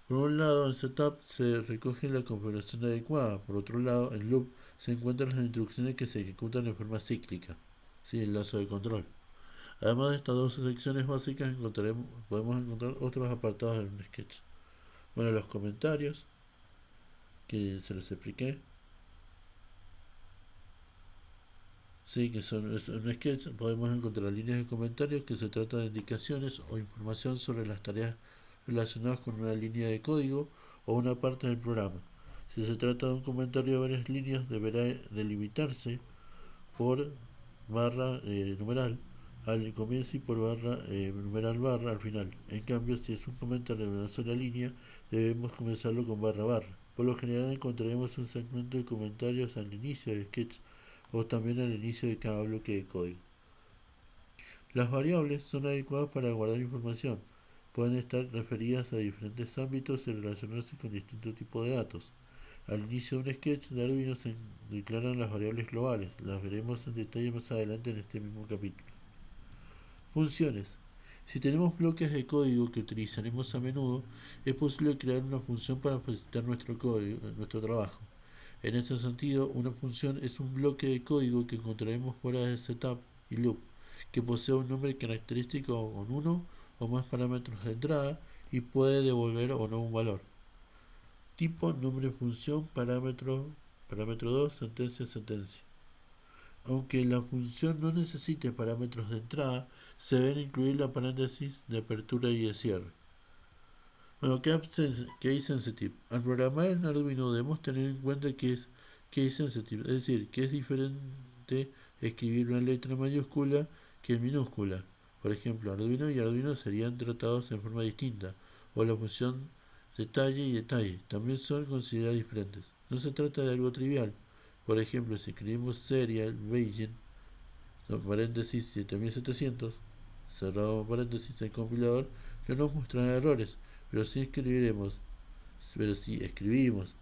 Por un lado, en Setup se recoge la configuración adecuada. Por otro lado, en Loop se encuentran las instrucciones que se ejecutan de forma cíclica, ¿sí? El lazo de control. Además de estas dos secciones básicas, podemos encontrar otros apartados en un sketch. Bueno, los comentarios, que se los expliqué. Sí, que son en un sketch podemos encontrar líneas de comentarios que se trata de indicaciones o información sobre las tareas relacionadas con una línea de código o una parte del programa. Si se trata de un comentario de varias líneas, deberá delimitarse por barra numeral al comienzo y por barra numeral barra al final. En cambio, si es un comentario de una sola línea, debemos comenzarlo con barra barra. Por lo general encontraremos un segmento de comentarios al inicio del sketch o también al inicio de cada bloque de código. Las variables son adecuadas para guardar información. Pueden estar referidas a diferentes ámbitos y relacionarse con distintos tipos de datos. Al inicio de un sketch de Arduino se declaran las variables globales. Las veremos en detalle más adelante en este mismo capítulo. Funciones. Si tenemos bloques de código que utilizaremos a menudo, es posible crear una función para facilitar nuestro trabajo. En este sentido, una función es un bloque de código que encontraremos fuera de setup y loop, que posee un nombre característico con uno o más parámetros de entrada y puede devolver o no un valor. Tipo, nombre, función, parámetro 2, sentencia, sentencia. Aunque la función no necesite parámetros de entrada, se deben incluir la paréntesis de apertura y de cierre. Bueno, case sensitive. Al programar en Arduino debemos tener en cuenta que es case sensitive, es decir, que es diferente escribir una letra mayúscula que en minúscula. Por ejemplo, Arduino y Arduino serían tratados en forma distinta, o la función detalle y detalle también son consideradas diferentes. No se trata de algo trivial. Por ejemplo, si escribimos serial Beijing, paréntesis 7700, cerrado paréntesis, el compilador no nos mostrará errores, pero si escribimos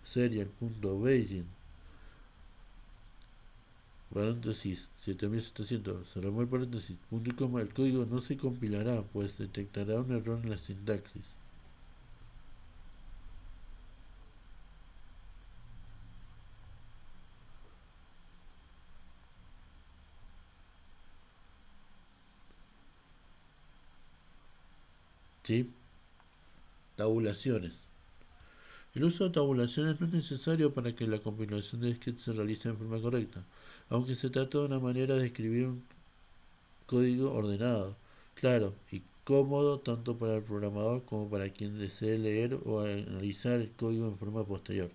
serial.beijing paréntesis 7700, cerramos el paréntesis, punto y coma, el código no se compilará, pues detectará un error en la sintaxis. ¿sí? Tabulaciones. El uso de tabulaciones no es necesario para que la compilación de sketch se realice en forma correcta, aunque se trata de una manera de escribir un código ordenado, claro y cómodo tanto para el programador como para quien desee leer o analizar el código en forma posterior.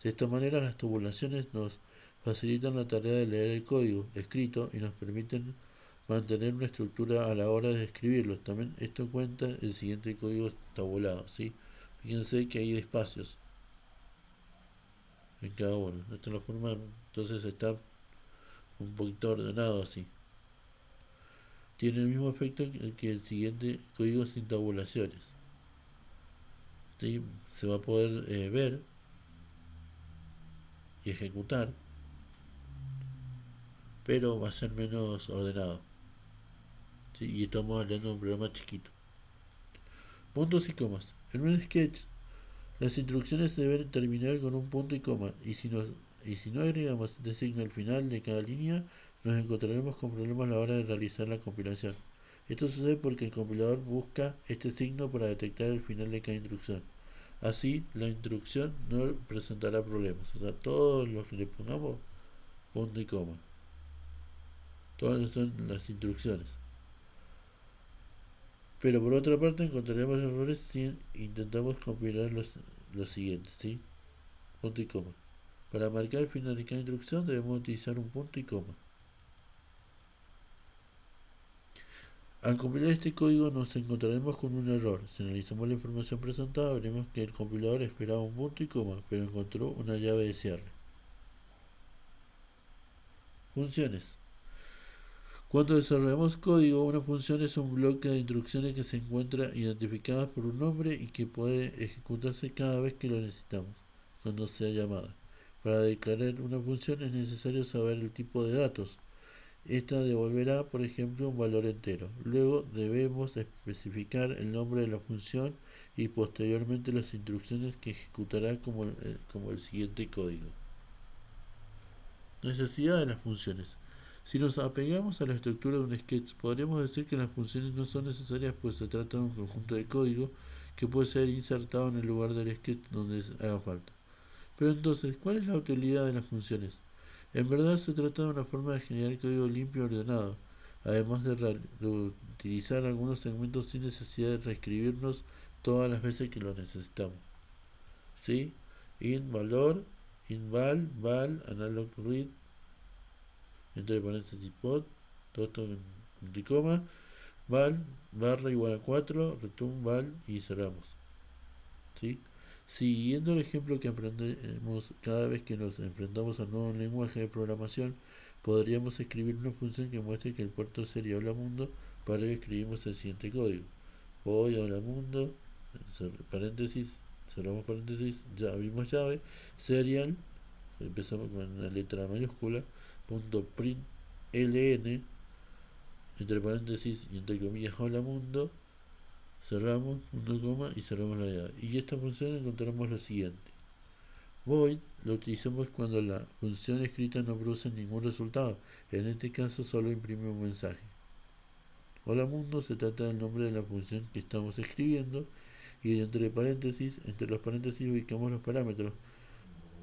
De esta manera, las tabulaciones nos facilitan la tarea de leer el código escrito y nos permiten mantener una estructura a la hora de escribirlo. También esto cuenta el siguiente código tabulado, ¿sí? Fíjense que hay espacios en cada uno. Esta es la forma, entonces está un poquito ordenado así. Tiene el mismo efecto que el siguiente código sin tabulaciones. ¿Sí? Se va a poder ver y ejecutar, pero va a ser menos ordenado. ¿Sí? Y estamos hablando de un programa chiquito. Puntos y comas. En un sketch, las instrucciones deben terminar con un punto y coma, y si no agregamos este signo al final de cada línea, nos encontraremos con problemas a la hora de realizar la compilación. Esto sucede porque el compilador busca este signo para detectar el final de cada instrucción. Así, la instrucción no presentará problemas. O sea, todos los que le pongamos, punto y coma. Todas son las instrucciones. Pero por otra parte encontraremos errores si intentamos compilar los siguientes, ¿sí? Punto y coma. Para marcar el final de cada instrucción debemos utilizar un punto y coma. Al compilar este código nos encontraremos con un error. Si analizamos la información presentada, veremos que el compilador esperaba un punto y coma, pero encontró una llave de cierre. Funciones. Cuando desarrollamos código, una función es un bloque de instrucciones que se encuentra identificadas por un nombre y que puede ejecutarse cada vez que lo necesitamos, cuando sea llamada. Para declarar una función es necesario saber el tipo de datos. Esta devolverá, por ejemplo, un valor entero. Luego debemos especificar el nombre de la función y posteriormente las instrucciones que ejecutará como el siguiente código. Necesidad de las funciones. Si nos apegamos a la estructura de un sketch, podríamos decir que las funciones no son necesarias, pues se trata de un conjunto de código que puede ser insertado en el lugar del sketch donde haga falta. Pero entonces, ¿cuál es la utilidad de las funciones? En verdad se trata de una forma de generar código limpio y ordenado, además de utilizar algunos segmentos sin necesidad de reescribirnos todas las veces que lo necesitamos. ¿Sí? In valor, in val, analog read, entre paréntesis pod, todo esto entre coma, val, barra igual a 4, return val y cerramos. ¿Sí? Siguiendo el ejemplo que aprendemos cada vez que nos enfrentamos a un nuevo lenguaje de programación, podríamos escribir una función que muestre que el puerto sería hola mundo. Para ello escribimos el siguiente código. Voy a hola mundo, paréntesis, cerramos paréntesis, ya abrimos llave, serial, empezamos con una letra mayúscula, punto print ln, entre paréntesis y entre comillas hola mundo, cerramos, punto coma y cerramos la llave. Y esta función encontramos lo siguiente. Void lo utilizamos cuando la función escrita no produce ningún resultado. En este caso solo imprime un mensaje. Hola mundo se trata del nombre de la función que estamos escribiendo y entre los paréntesis ubicamos los parámetros.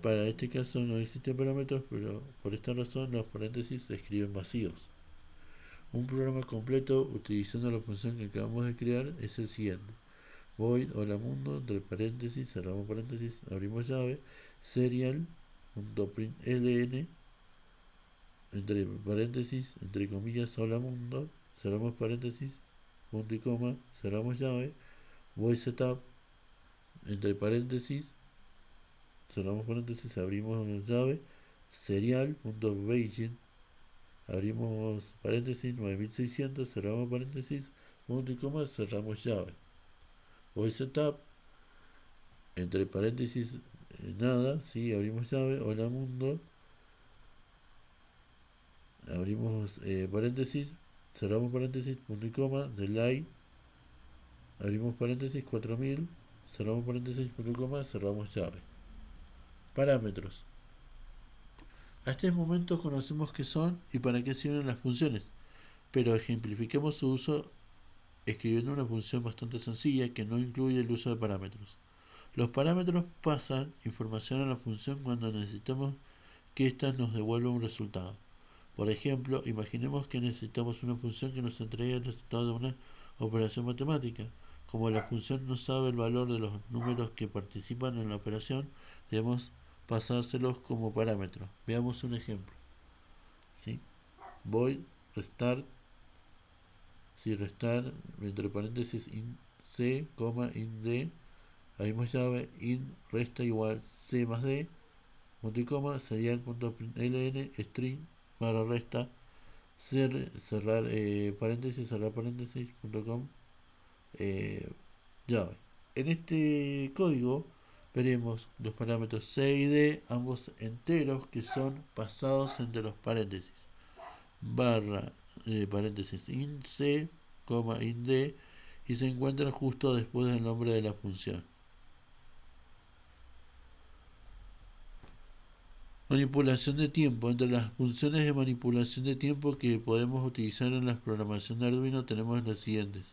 Para este caso no existen parámetros, pero por esta razón los paréntesis se escriben vacíos. Un programa completo utilizando la función que acabamos de crear es el siguiente. Void hola mundo, entre paréntesis, cerramos paréntesis, abrimos llave, serial.println, entre paréntesis, entre comillas, hola mundo, cerramos paréntesis, punto y coma, cerramos llave, void setup, entre paréntesis, cerramos paréntesis, abrimos llave, serial.begin, abrimos paréntesis, 9600, cerramos paréntesis, punto y coma, cerramos llave. Void setup, entre paréntesis, nada, sí, abrimos llave, hola mundo, abrimos paréntesis, cerramos paréntesis, punto y coma, delay, abrimos paréntesis, 4000, cerramos paréntesis, punto y coma, cerramos llave. Parámetros. A este momento conocemos qué son y para qué sirven las funciones, pero ejemplifiquemos su uso escribiendo una función bastante sencilla que no incluye el uso de parámetros. Los parámetros pasan información a la función cuando necesitamos que ésta nos devuelva un resultado. Por ejemplo, imaginemos que necesitamos una función que nos entregue el resultado de una operación matemática. Como la función no sabe el valor de los números que participan en la operación, debemos pasárselos como parámetros. Veamos un ejemplo. ¿Sí? Void restar, si restar, entre paréntesis int c, int d, abrimos llave, int resta igual c más d, punto y coma, serial.ln, string, barra resta, cerrar paréntesis, punto com, llave. En este código veremos los parámetros c y d, ambos enteros que son pasados entre los paréntesis. Barra, paréntesis, int c, int d, y se encuentran justo después del nombre de la función. Manipulación de tiempo. Entre las funciones de manipulación de tiempo que podemos utilizar en la programación de Arduino tenemos las siguientes.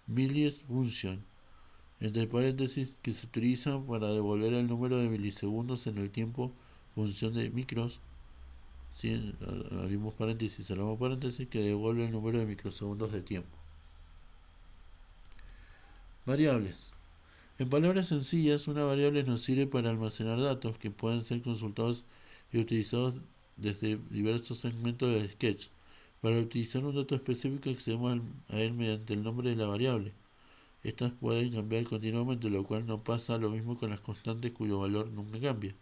Millies function, entre paréntesis, que se utilizan para devolver el número de milisegundos en el tiempo, función de micros, ¿sí? Abrimos paréntesis, cerramos paréntesis, que devuelve el número de microsegundos de tiempo. Variables. En palabras sencillas, una variable nos sirve para almacenar datos que pueden ser consultados y utilizados desde diversos segmentos de sketch. Para utilizar un dato específico accedemos a él mediante el nombre de la variable. Estas pueden cambiar continuamente, lo cual no pasa lo mismo con las constantes cuyo valor nunca cambia.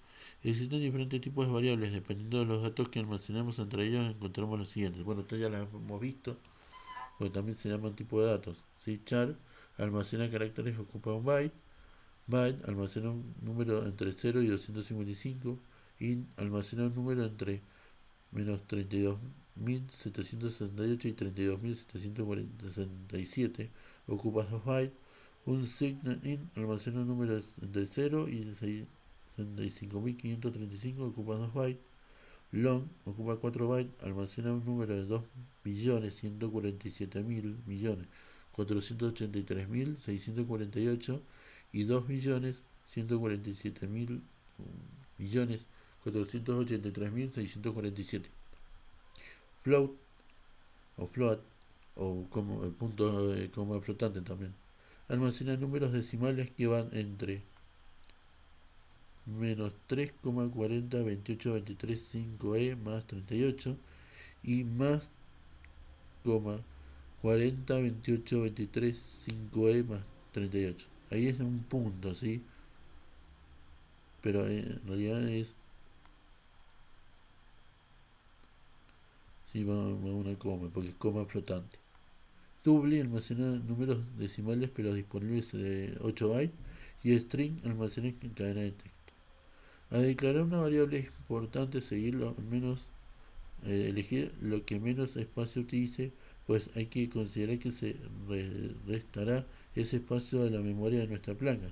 Existen diferentes tipos de variables, dependiendo de los datos que almacenamos. Entre ellos encontramos los siguientes. Bueno, esto ya lo hemos visto, porque también se llaman tipo de datos. ¿Sí? Char almacena caracteres que ocupa un byte. Byte almacena un número entre 0 y 255. Int almacena un número entre menos 32.768 y 32.767. Ocupa 2 bytes. Un signal int almacena un número entre 0 y 65.535. Ocupa 2 bytes. Long ocupa 4 bytes, almacena un número de 2.147.483.648 y 2.147.483.647. Float o float o como el punto coma flotante también almacena números decimales que van entre menos 3,402823.5e más 38 y más 402823.5e más 38. Ahí es un punto, ¿sí? Pero en realidad es, sí, va una coma, porque es coma flotante. Double almacena números decimales pero disponibles de 8 bytes, y string almacena en cadena de texto. Al declarar una variable es importante seguirlo, al menos elegir lo que menos espacio utilice, pues hay que considerar que se restará ese espacio de la memoria de nuestra placa.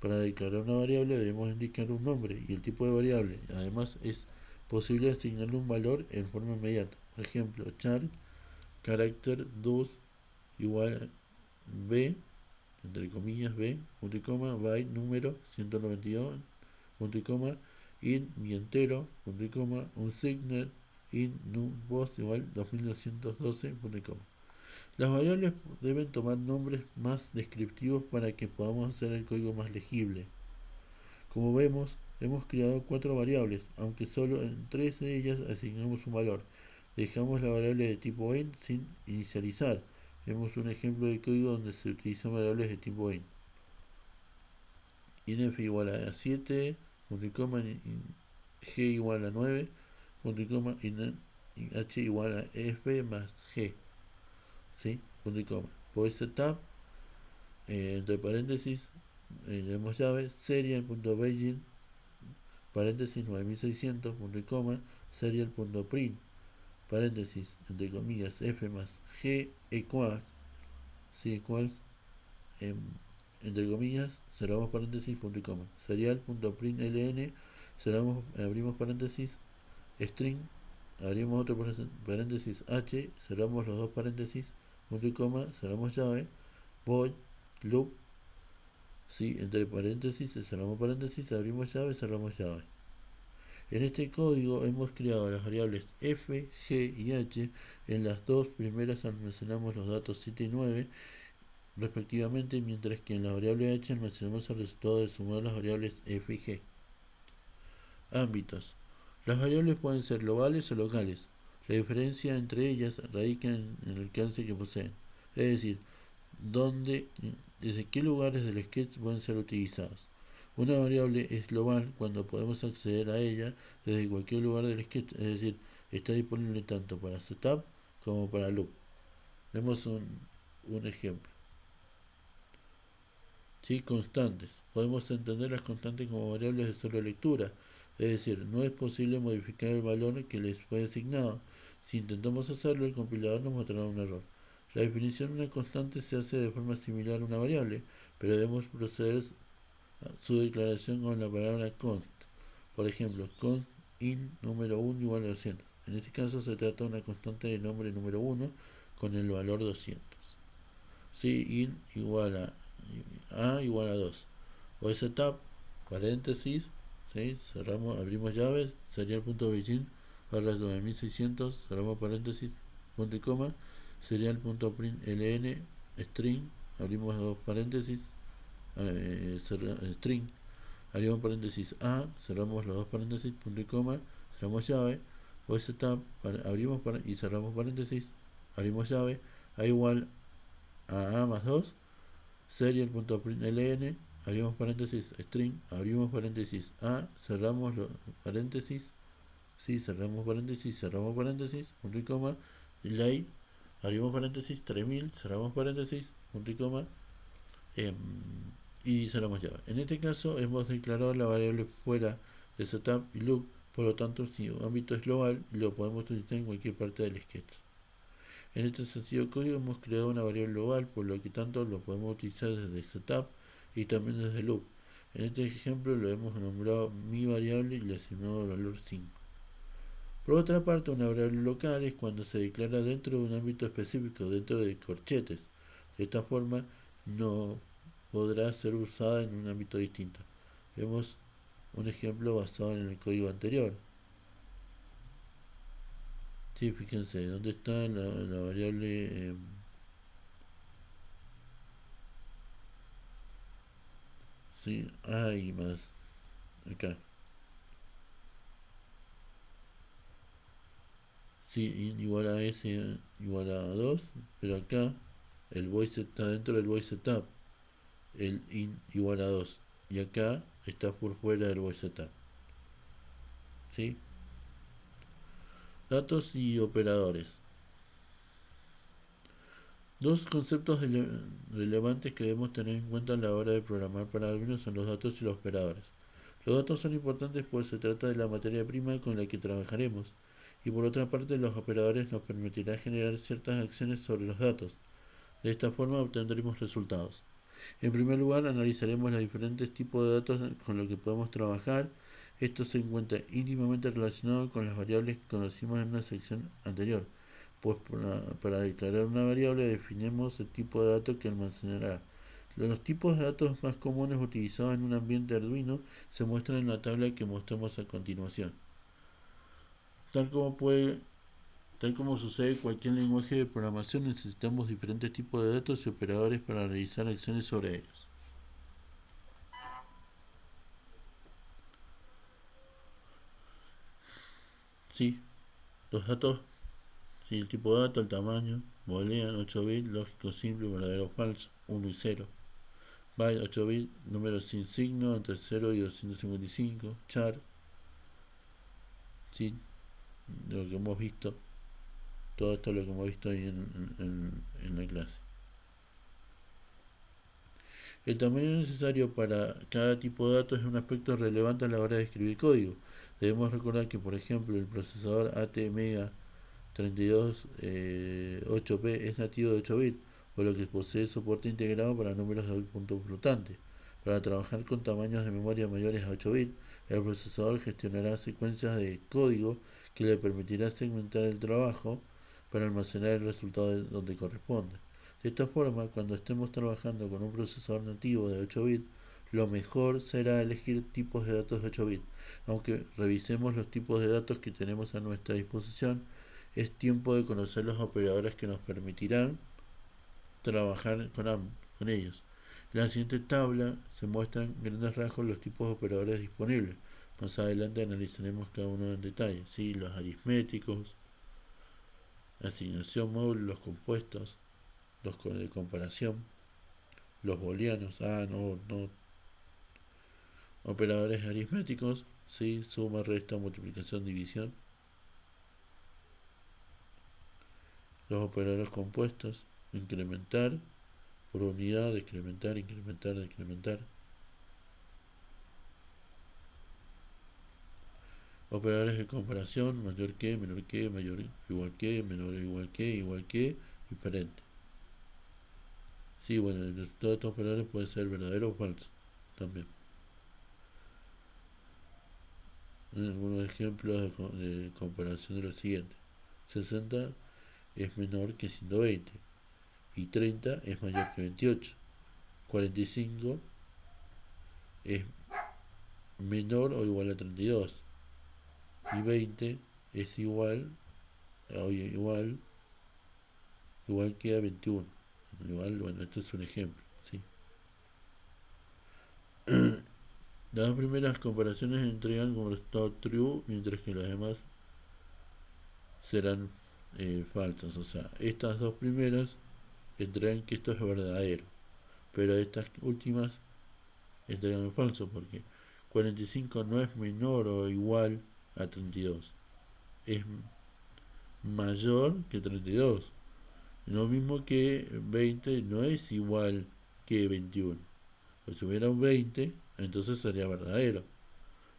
Para declarar una variable debemos indicar un nombre y el tipo de variable. Además es posible asignarle un valor en forma inmediata. Por ejemplo, char character 2 igual a b, entre comillas b, punto y coma, byte número 192, punto y coma, int mi entero, punto y coma, un signal int numbos igual 2212, punto y coma. Las variables deben tomar nombres más descriptivos para que podamos hacer el código más legible. Como vemos, hemos creado 4 variables, aunque solo en 3 de ellas asignamos un valor. Dejamos la variable de tipo int sin inicializar. Vemos un ejemplo de código donde se utilizan variables de tipo int. Inf igual a 7, punto y coma, g igual a 9, punto y coma, h igual a f más g, ¿sí? Punto y coma. Void setup, entre paréntesis, tenemos llave, serial.begin, paréntesis 9600, punto y coma, serial.print, paréntesis, entre comillas, f más g equals, ¿sí? Equals, entre comillas, cerramos paréntesis, punto y coma, serial.println, abrimos paréntesis, string, abrimos otro paréntesis h, cerramos los dos paréntesis, punto y coma, cerramos llave, void, loop, ¿sí? Entre paréntesis, cerramos paréntesis, abrimos llave, cerramos llave. En este código hemos creado las variables f, g y h. En las dos primeras almacenamos los datos 7 y 9 respectivamente, mientras que en la variable h almacenamos el resultado de sumar las variables f y g. Ámbitos. Las variables pueden ser globales o locales. La diferencia entre ellas radica en el alcance que poseen, es decir, desde qué lugares del sketch pueden ser utilizadas. Una variable es global cuando podemos acceder a ella desde cualquier lugar del sketch, es decir, está disponible tanto para setup como para loop. Vemos un ejemplo. ¿Sí? Constantes. Podemos entender las constantes como variables de solo lectura, es decir, no es posible modificar el valor que les fue asignado. Si intentamos hacerlo, el compilador nos mostrará un error. La definición de una constante se hace de forma similar a una variable, pero debemos proceder a su declaración con la palabra const. Por ejemplo, const in número 1 igual a 200. En este caso se trata de una constante de nombre número 1 con el valor 200. Si in igual a igual a 2. O setup, paréntesis, ¿sí? Cerramos, abrimos llaves, sería el punto Beijing, barra 9600, cerramos paréntesis, punto y coma, sería el punto print ln, string, abrimos dos paréntesis, string, abrimos paréntesis a, cerramos los dos paréntesis, punto y coma, cerramos llave, o setup, abrimos y cerramos paréntesis, abrimos llave, a igual a más 2, serial.println, abrimos paréntesis, string, abrimos paréntesis a, cerramos los paréntesis, sí, cerramos paréntesis, punto y coma, delay, abrimos paréntesis, 3000, cerramos paréntesis, punto y coma, y cerramos llave. En este caso hemos declarado la variable fuera de setup y loop, por lo tanto si un ámbito es global, lo podemos utilizar en cualquier parte del sketch. En este sencillo código hemos creado una variable global, por lo que tanto lo podemos utilizar desde setup y también desde loop. En este ejemplo lo hemos nombrado mi variable y le asignado el valor 5. Por otra parte, una variable local es cuando se declara dentro de un ámbito específico, dentro de corchetes. De esta forma no podrá ser usada en un ámbito distinto. Vemos un ejemplo basado en el código anterior. Sí, fíjense, ¿dónde está la variable? Sí, hay más. Acá. Sí, igual a S igual a 2, pero acá el voice está dentro del voice setup, el in igual a 2, y acá está por fuera del voice setup. ¿Sí? Datos y operadores. Dos conceptos relevantes que debemos tener en cuenta a la hora de programar para Arduino son los datos y los operadores. Los datos son importantes pues se trata de la materia prima con la que trabajaremos, y por otra parte los operadores nos permitirán generar ciertas acciones sobre los datos. De esta forma obtendremos resultados. En primer lugar, analizaremos los diferentes tipos de datos con los que podemos trabajar. Esto se encuentra íntimamente relacionado con las variables que conocimos en una sección anterior, pues para declarar una variable definimos el tipo de datos que almacenará. Los tipos de datos más comunes utilizados en un ambiente Arduino se muestran en la tabla que mostramos a continuación. Tal como puede Tal como sucede en cualquier lenguaje de programación, necesitamos diferentes tipos de datos y operadores para realizar acciones sobre ellos. Sí, los datos, sí, el tipo de dato, el tamaño, boolean, 8 bits, lógico simple, verdadero o falso, 1 y 0. Byte, 8 bits, números sin signo, entre 0 y 255, char, sí, lo que hemos visto, todo esto es lo que hemos visto ahí en la clase. El tamaño necesario para cada tipo de datos es un aspecto relevante a la hora de escribir código. Debemos recordar que, por ejemplo, el procesador ATmega 32 8P es nativo de 8 bits, por lo que posee soporte integrado para números de punto flotante. Para trabajar con tamaños de memoria mayores a 8 bits, el procesador gestionará secuencias de código que le permitirá segmentar el trabajo para almacenar el resultado donde corresponde. De esta forma, cuando estemos trabajando con un procesador nativo de 8 bits, lo mejor será elegir tipos de datos de 8 bits. Aunque revisemos los tipos de datos que tenemos a nuestra disposición, es tiempo de conocer los operadores que nos permitirán trabajar con ellos. En la siguiente tabla se muestran grandes rasgos los tipos de operadores disponibles. Más adelante analizaremos cada uno en detalle, ¿sí? Los aritméticos, asignación móvil, los compuestos, los de comparación, los booleanos, no, operadores aritméticos, ¿sí? Suma, resta, multiplicación, división, los operadores compuestos, incrementar, por unidad, decrementar, incrementar, decrementar, operadores de comparación, mayor que, menor que, mayor igual que, menor igual que, diferente. Sí, bueno, el resultado de estos operadores puede ser verdadero o falso también. Algunos ejemplos de comparación de lo siguiente: 60 es menor que 120 y 30 es mayor que 28. 45 es menor o igual a 32 y 20 es igual que a 21. Bueno, esto es un ejemplo, ¿sí? Las dos primeras comparaciones entregan como resultado true, mientras que las demás serán falsas. O sea, estas dos primeras entregan que esto es verdadero, pero estas últimas entregan falso, porque 45 no es menor o igual a 32, es mayor que 32. Lo mismo que 20 no es igual que 21. Pues si hubiera un 20, entonces sería verdadero.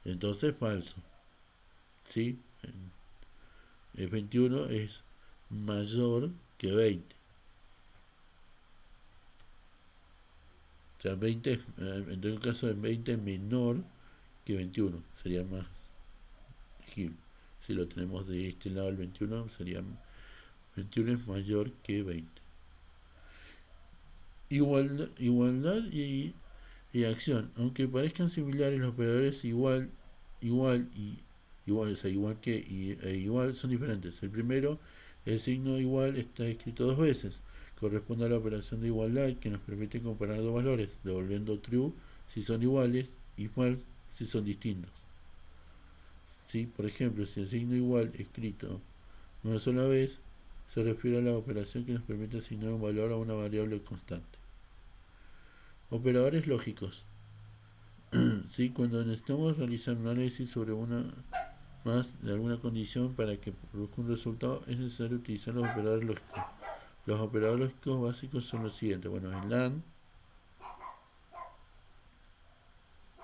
Entonces falso. ¿Sí? El 21 es mayor que 20. O sea, 20, en todo caso, el 20 es menor que 21. Sería más legible. Si lo tenemos de este lado, el 21 sería 21 es mayor que 20. Igualdad y acción. Aunque parezcan similares, los operadores igual y igual, o sea, igual que e igual son diferentes. El primero, el signo igual está escrito dos veces. Corresponde a la operación de igualdad que nos permite comparar dos valores, devolviendo true si son iguales y false si son distintos. ¿Sí? Por ejemplo, si el signo igual escrito una sola vez se refiere a la operación que nos permite asignar un valor a una variable constante. Operadores lógicos. ¿Sí? Cuando necesitamos realizar un análisis sobre una más de alguna condición para que produzca un resultado, es necesario utilizar los operadores lógicos. Los operadores lógicos básicos son los siguientes. Bueno, el AND,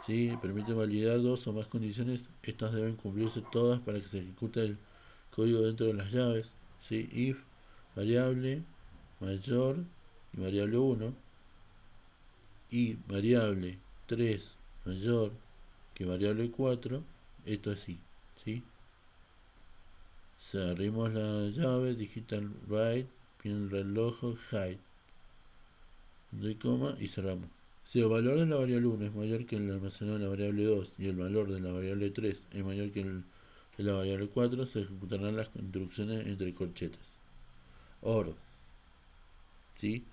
¿sí? Permite validar dos o más condiciones. Estas deben cumplirse todas para que se ejecute el código dentro de las llaves. ¿Sí? If, variable mayor y variable 1 y variable 3 mayor que variable 4, esto es sí. ¿Sí? Cerremos la llave, digital write, pin reloj, hide, de coma y cerramos. Si el valor de la variable 1 es mayor que el almacenado de la variable 2 y el valor de la variable 3 es mayor que el de la variable 4, se ejecutarán las instrucciones entre corchetes. Oro, ¿sí?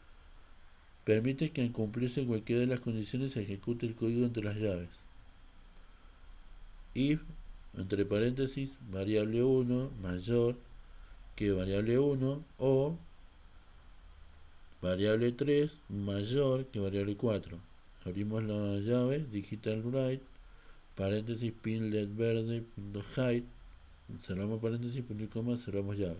Permite que al cumplirse cualquiera de las condiciones se ejecute el código entre las llaves. If, entre paréntesis, variable 1 mayor que variable 1 o variable 3 mayor que variable 4. Abrimos la llave, digital write, paréntesis, pin led verde, punto hide, cerramos paréntesis, punto y coma, cerramos llave.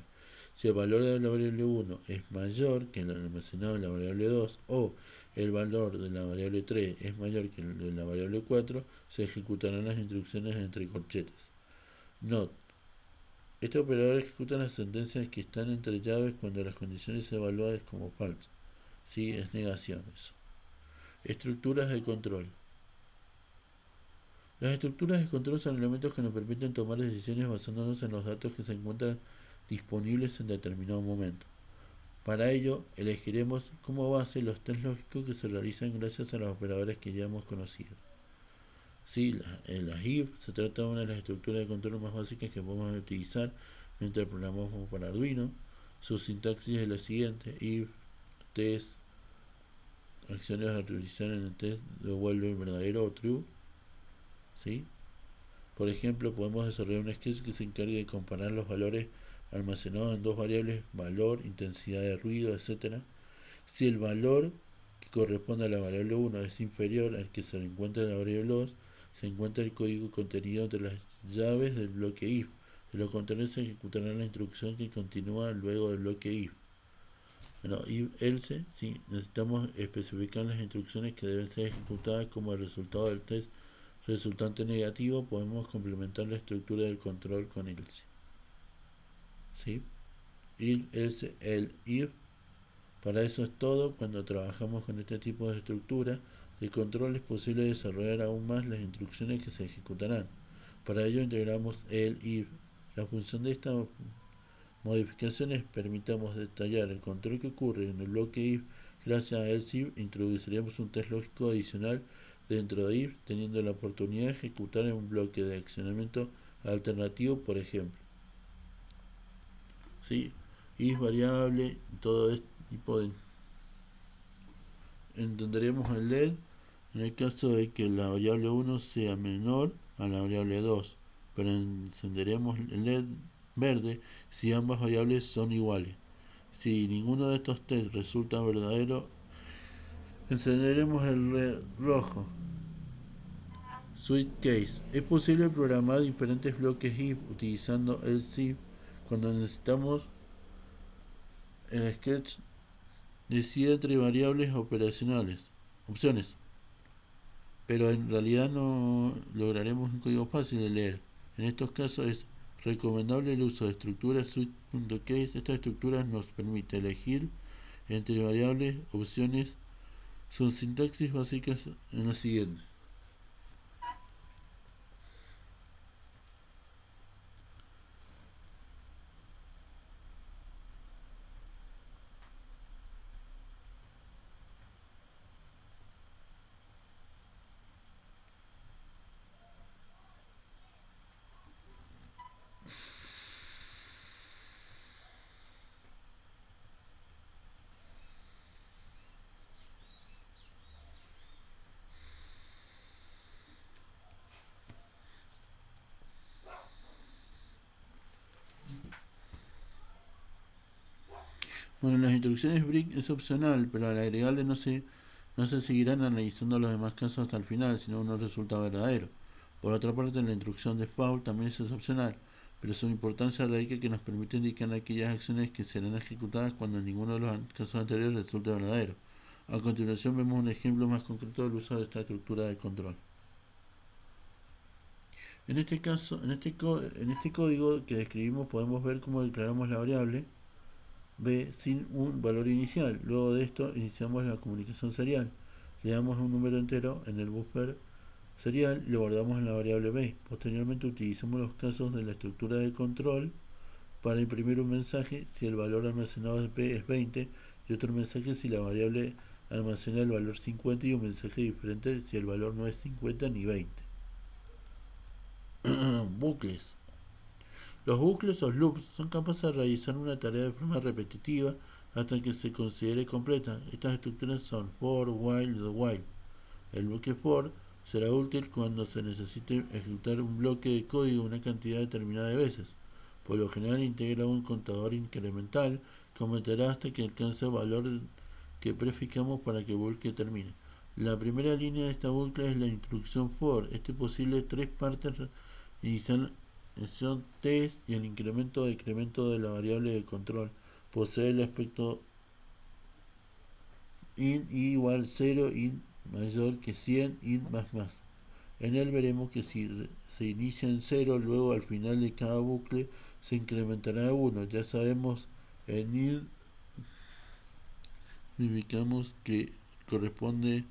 Si el valor de la variable 1 es mayor que el almacenado de la variable 2 o el valor de la variable 3 es mayor que el de la variable 4, se ejecutarán las instrucciones entre corchetes. Note: este operador ejecuta las sentencias que están entre llaves cuando las condiciones evaluadas como falsas. Sí, es negación eso. Estructuras de control. Las estructuras de control son elementos que nos permiten tomar decisiones basándonos en los datos que se encuentran disponibles en determinado momento. Para ello, elegiremos como base los test lógicos que se realizan gracias a los operadores que ya hemos conocido. Sí, las if se trata de una de las estructuras de control más básicas que podemos utilizar mientras programamos para Arduino. Su sintaxis es la siguiente: if, test, acciones a realizar en el test devuelven verdadero o true. ¿Sí? Por ejemplo, podemos desarrollar un sketch que se encargue de comparar los valores almacenados en dos variables, valor, intensidad de ruido, etc. Si el valor que corresponde a la variable 1 es inferior al que se encuentra en la variable 2, se encuentra el código contenido entre las llaves del bloque if. De lo contrario, se ejecutará la instrucción que continúa luego del bloque if. Bueno, if else, sí, necesitamos especificar las instrucciones que deben ser ejecutadas como el resultado del test resultante negativo. Podemos complementar la estructura del control con else. ¿Sí? If else, el if. Para eso es todo. Cuando trabajamos con este tipo de estructura de control es posible desarrollar aún más las instrucciones que se ejecutarán. Para ello integramos el if. La función de estas modificaciones permitamos detallar el control que ocurre en el bloque if. Gracias a else if introduciremos un test lógico adicional dentro de if, teniendo la oportunidad de ejecutar en un bloque de accionamiento alternativo, por ejemplo. ¿Sí? If variable, todo este tipo de... Entenderemos el LED en el caso de que la variable 1 sea menor a la variable 2, pero encenderemos el LED verde si ambas variables son iguales. Si ninguno de estos tests resulta verdadero, encenderemos el LED rojo. Switch case. Es posible programar diferentes bloques if utilizando else if. Cuando necesitamos el sketch decide entre variables opciones, pero en realidad no lograremos un código fácil de leer. En estos casos es recomendable el uso de estructuras switch.case. Esta estructura nos permite elegir entre variables, opciones. Sus sintaxis básicas en la siguiente. Bueno, las instrucciones BRIC es opcional, pero al agregarle no se seguirán analizando los demás casos hasta el final, sino uno resulta verdadero. Por otra parte, la instrucción default también es opcional, pero su importancia radica que nos permite indicar aquellas acciones que serán ejecutadas cuando ninguno de los casos anteriores resulte verdadero. A continuación vemos un ejemplo más concreto del uso de esta estructura de control. En este caso, en este código que describimos podemos ver cómo declaramos la variable b sin un valor inicial. Luego de esto iniciamos la comunicación serial. Le damos un número entero en el buffer serial y lo guardamos en la variable b. Posteriormente utilizamos los casos de la estructura de control para imprimir un mensaje si el valor almacenado de p es 20 y otro mensaje si la variable almacena el valor 50 y un mensaje diferente si el valor no es 50 ni 20. Bucles. Los bucles o loops son capaces de realizar una tarea de forma repetitiva hasta que se considere completa. Estas estructuras son for, while y while. El bloque for será útil cuando se necesite ejecutar un bloque de código una cantidad determinada de veces. Por lo general integra un contador incremental que aumentará hasta que alcance el valor que prefijamos para que el bucle termine. La primera línea de esta bucle es la instrucción for. Este posible tres partes inicial test y el incremento o decremento de la variable de control. Posee el aspecto int igual 0, int mayor que 100, int más. En él veremos que si se inicia en 0, luego al final de cada bucle se incrementará a 1. Ya sabemos en int indicamos que corresponde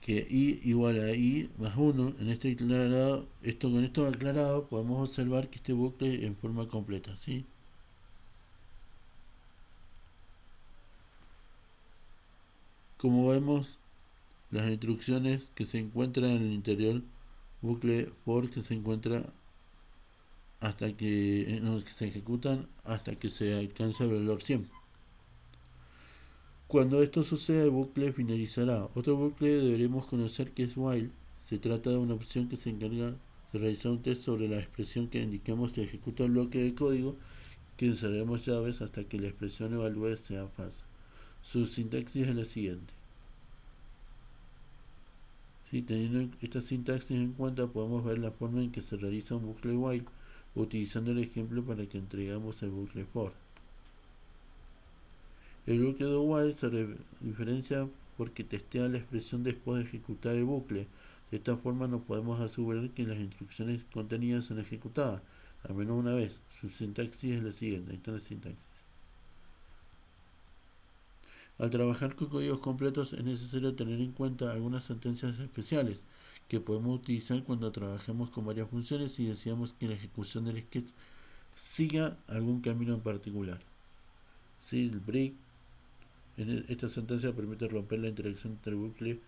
que i igual a i más 1. En este aclarado, con esto aclarado, podemos observar que este bucle en forma completa, ¿sí? Como vemos, las instrucciones que se encuentran en el interior, bucle for que se encuentra hasta que, no, que se ejecutan hasta que se alcanza el valor 100. Cuando esto suceda, el bucle finalizará. Otro bucle deberemos conocer que es while. Se trata de una opción que se encarga de realizar un test sobre la expresión que indicamos si ejecuta el bloque de código que insertaremos llaves hasta que la expresión evalúe sea falsa. Su sintaxis es la siguiente. Si teniendo esta sintaxis en cuenta, podemos ver la forma en que se realiza un bucle while, utilizando el ejemplo para que entregamos el bucle for. El bucle de while se diferencia porque testea la expresión después de ejecutar el bucle. De esta forma nos podemos asegurar que las instrucciones contenidas son ejecutadas, al menos una vez. Su sintaxis es la siguiente. Ahí está la sintaxis. Al trabajar con códigos completos es necesario tener en cuenta algunas sentencias especiales que podemos utilizar cuando trabajemos con varias funciones y deseamos que la ejecución del sketch siga algún camino en particular. ¿Sí? El break. Esta sentencia permite romper la interacción entre el bucle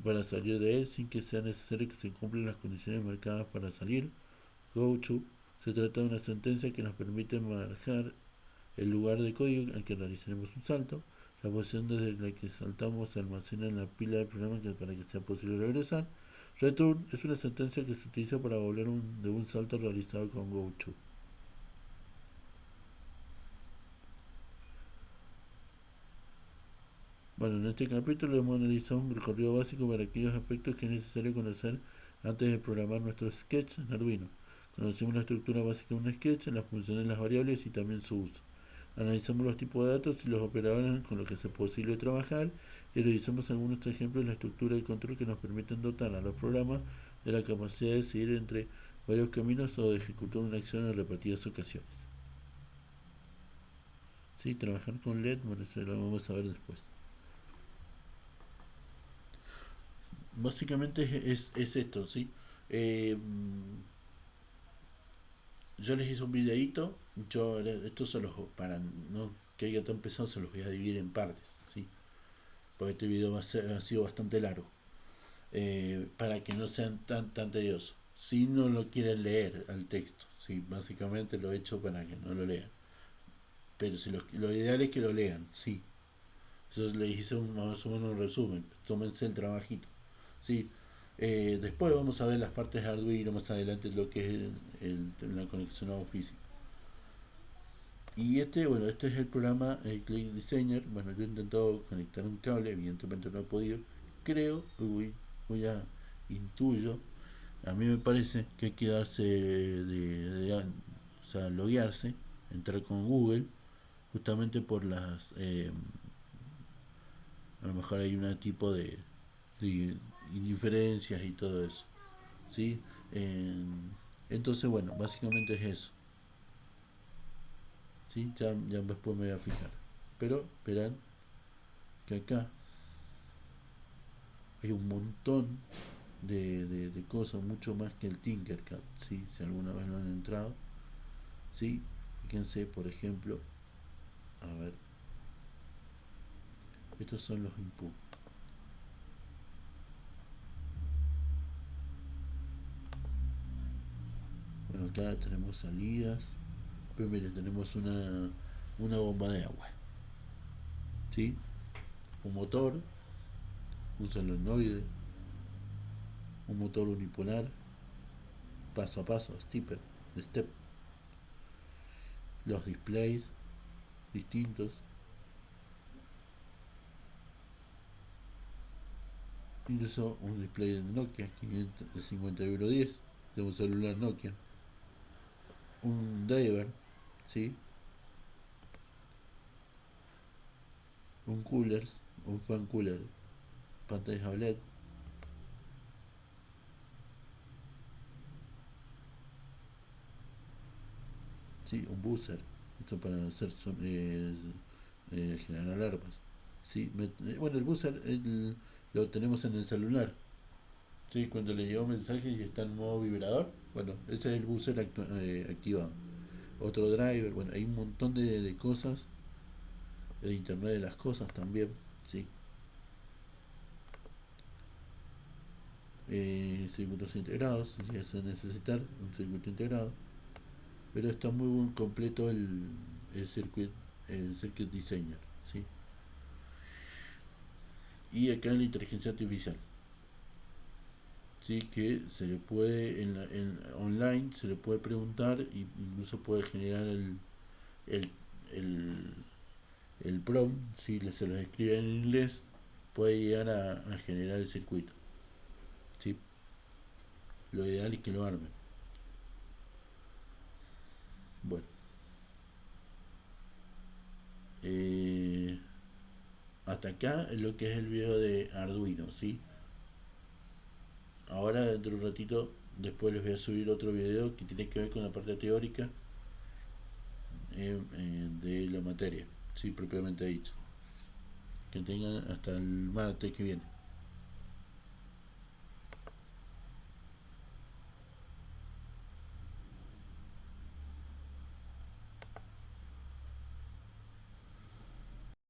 para salir de él sin que sea necesario que se cumplan las condiciones marcadas para salir. GoTo. Se trata de una sentencia que nos permite marcar el lugar de código al que realizaremos un salto. La posición desde la que saltamos se almacena en la pila del programa para que sea posible regresar. Return es una sentencia que se utiliza para volver de un salto realizado con GoTo. Bueno, en este capítulo hemos analizado un recorrido básico para aquellos aspectos que es necesario conocer antes de programar nuestro sketch en Arduino. Conocemos la estructura básica de un sketch, las funciones, las variables y también su uso. Analizamos los tipos de datos y los operadores con los que es posible trabajar y revisamos algunos ejemplos de la estructura de control que nos permiten dotar a los programas de la capacidad de decidir entre varios caminos o de ejecutar una acción en repetidas ocasiones. ¿Sí? Trabajar con LED, bueno, eso lo vamos a ver después. Básicamente es esto, ¿sí? Eh, yo les hice un videíto, esto para no que haya tan pesado, se los voy a dividir en partes, ¿sí? Porque este video ha sido bastante largo, para que no sean tan tediosos. Si no lo quieren leer al texto, ¿sí? Básicamente lo he hecho para que no lo lean. Pero si lo ideal es que lo lean, sí. Yo les hice más o menos un resumen, tómense el trabajito. Sí, después vamos a ver las partes de Arduino más adelante, lo que es la conexión a físico. Y este es el programa Click Designer. Bueno, yo he intentado conectar un cable, evidentemente no he podido. Creo, intuyo, a mí me parece que hay que darse o sea, loguearse, entrar con Google, justamente por a lo mejor hay un tipo de indiferencias y todo eso. ¿Sí? Entonces, bueno, básicamente es eso. ¿Sí? Ya después me voy a fijar. Pero verán que acá hay un montón de cosas, mucho más que el Tinkercad. ¿Sí? Si alguna vez lo han entrado. ¿Sí? Fíjense, por ejemplo, a ver, estos son los inputs. Bueno, acá tenemos salidas. Pero miren, tenemos una bomba de agua. ¿Sí? Un motor, un solenoide, un motor unipolar, paso a paso, step, los displays distintos, incluso un display de Nokia 5110 de un celular Nokia, un driver, ¿sí? Un cooler, un fan cooler, pantalla OLED, ¿sí? Un buzzer, esto para hacer generar alarmas. ¿Sí? Bueno, el buzzer, lo tenemos en el celular. ¿Sí? Cuando le llega un mensaje y está en modo vibrador, bueno, ese es el buzzer activado. Otro driver, bueno, hay un montón de cosas, de Internet de las cosas también, ¿sí? Circuitos integrados, si es necesitar un circuito integrado, pero está muy completo el circuit designer, ¿sí? Y acá en la inteligencia artificial, ¿sí? Que se le puede online se le puede preguntar y incluso puede generar el, el, el prompt, si se lo escribe en inglés, puede llegar a generar el circuito, ¿sí? Lo ideal es que lo arme. Bueno, eh, hasta acá es lo que es el video de Arduino, ¿sí? Ahora dentro de un ratito, después les voy a subir otro video que tiene que ver con la parte teórica de la materia, sí, propiamente dicho. Que tengan hasta el martes que viene.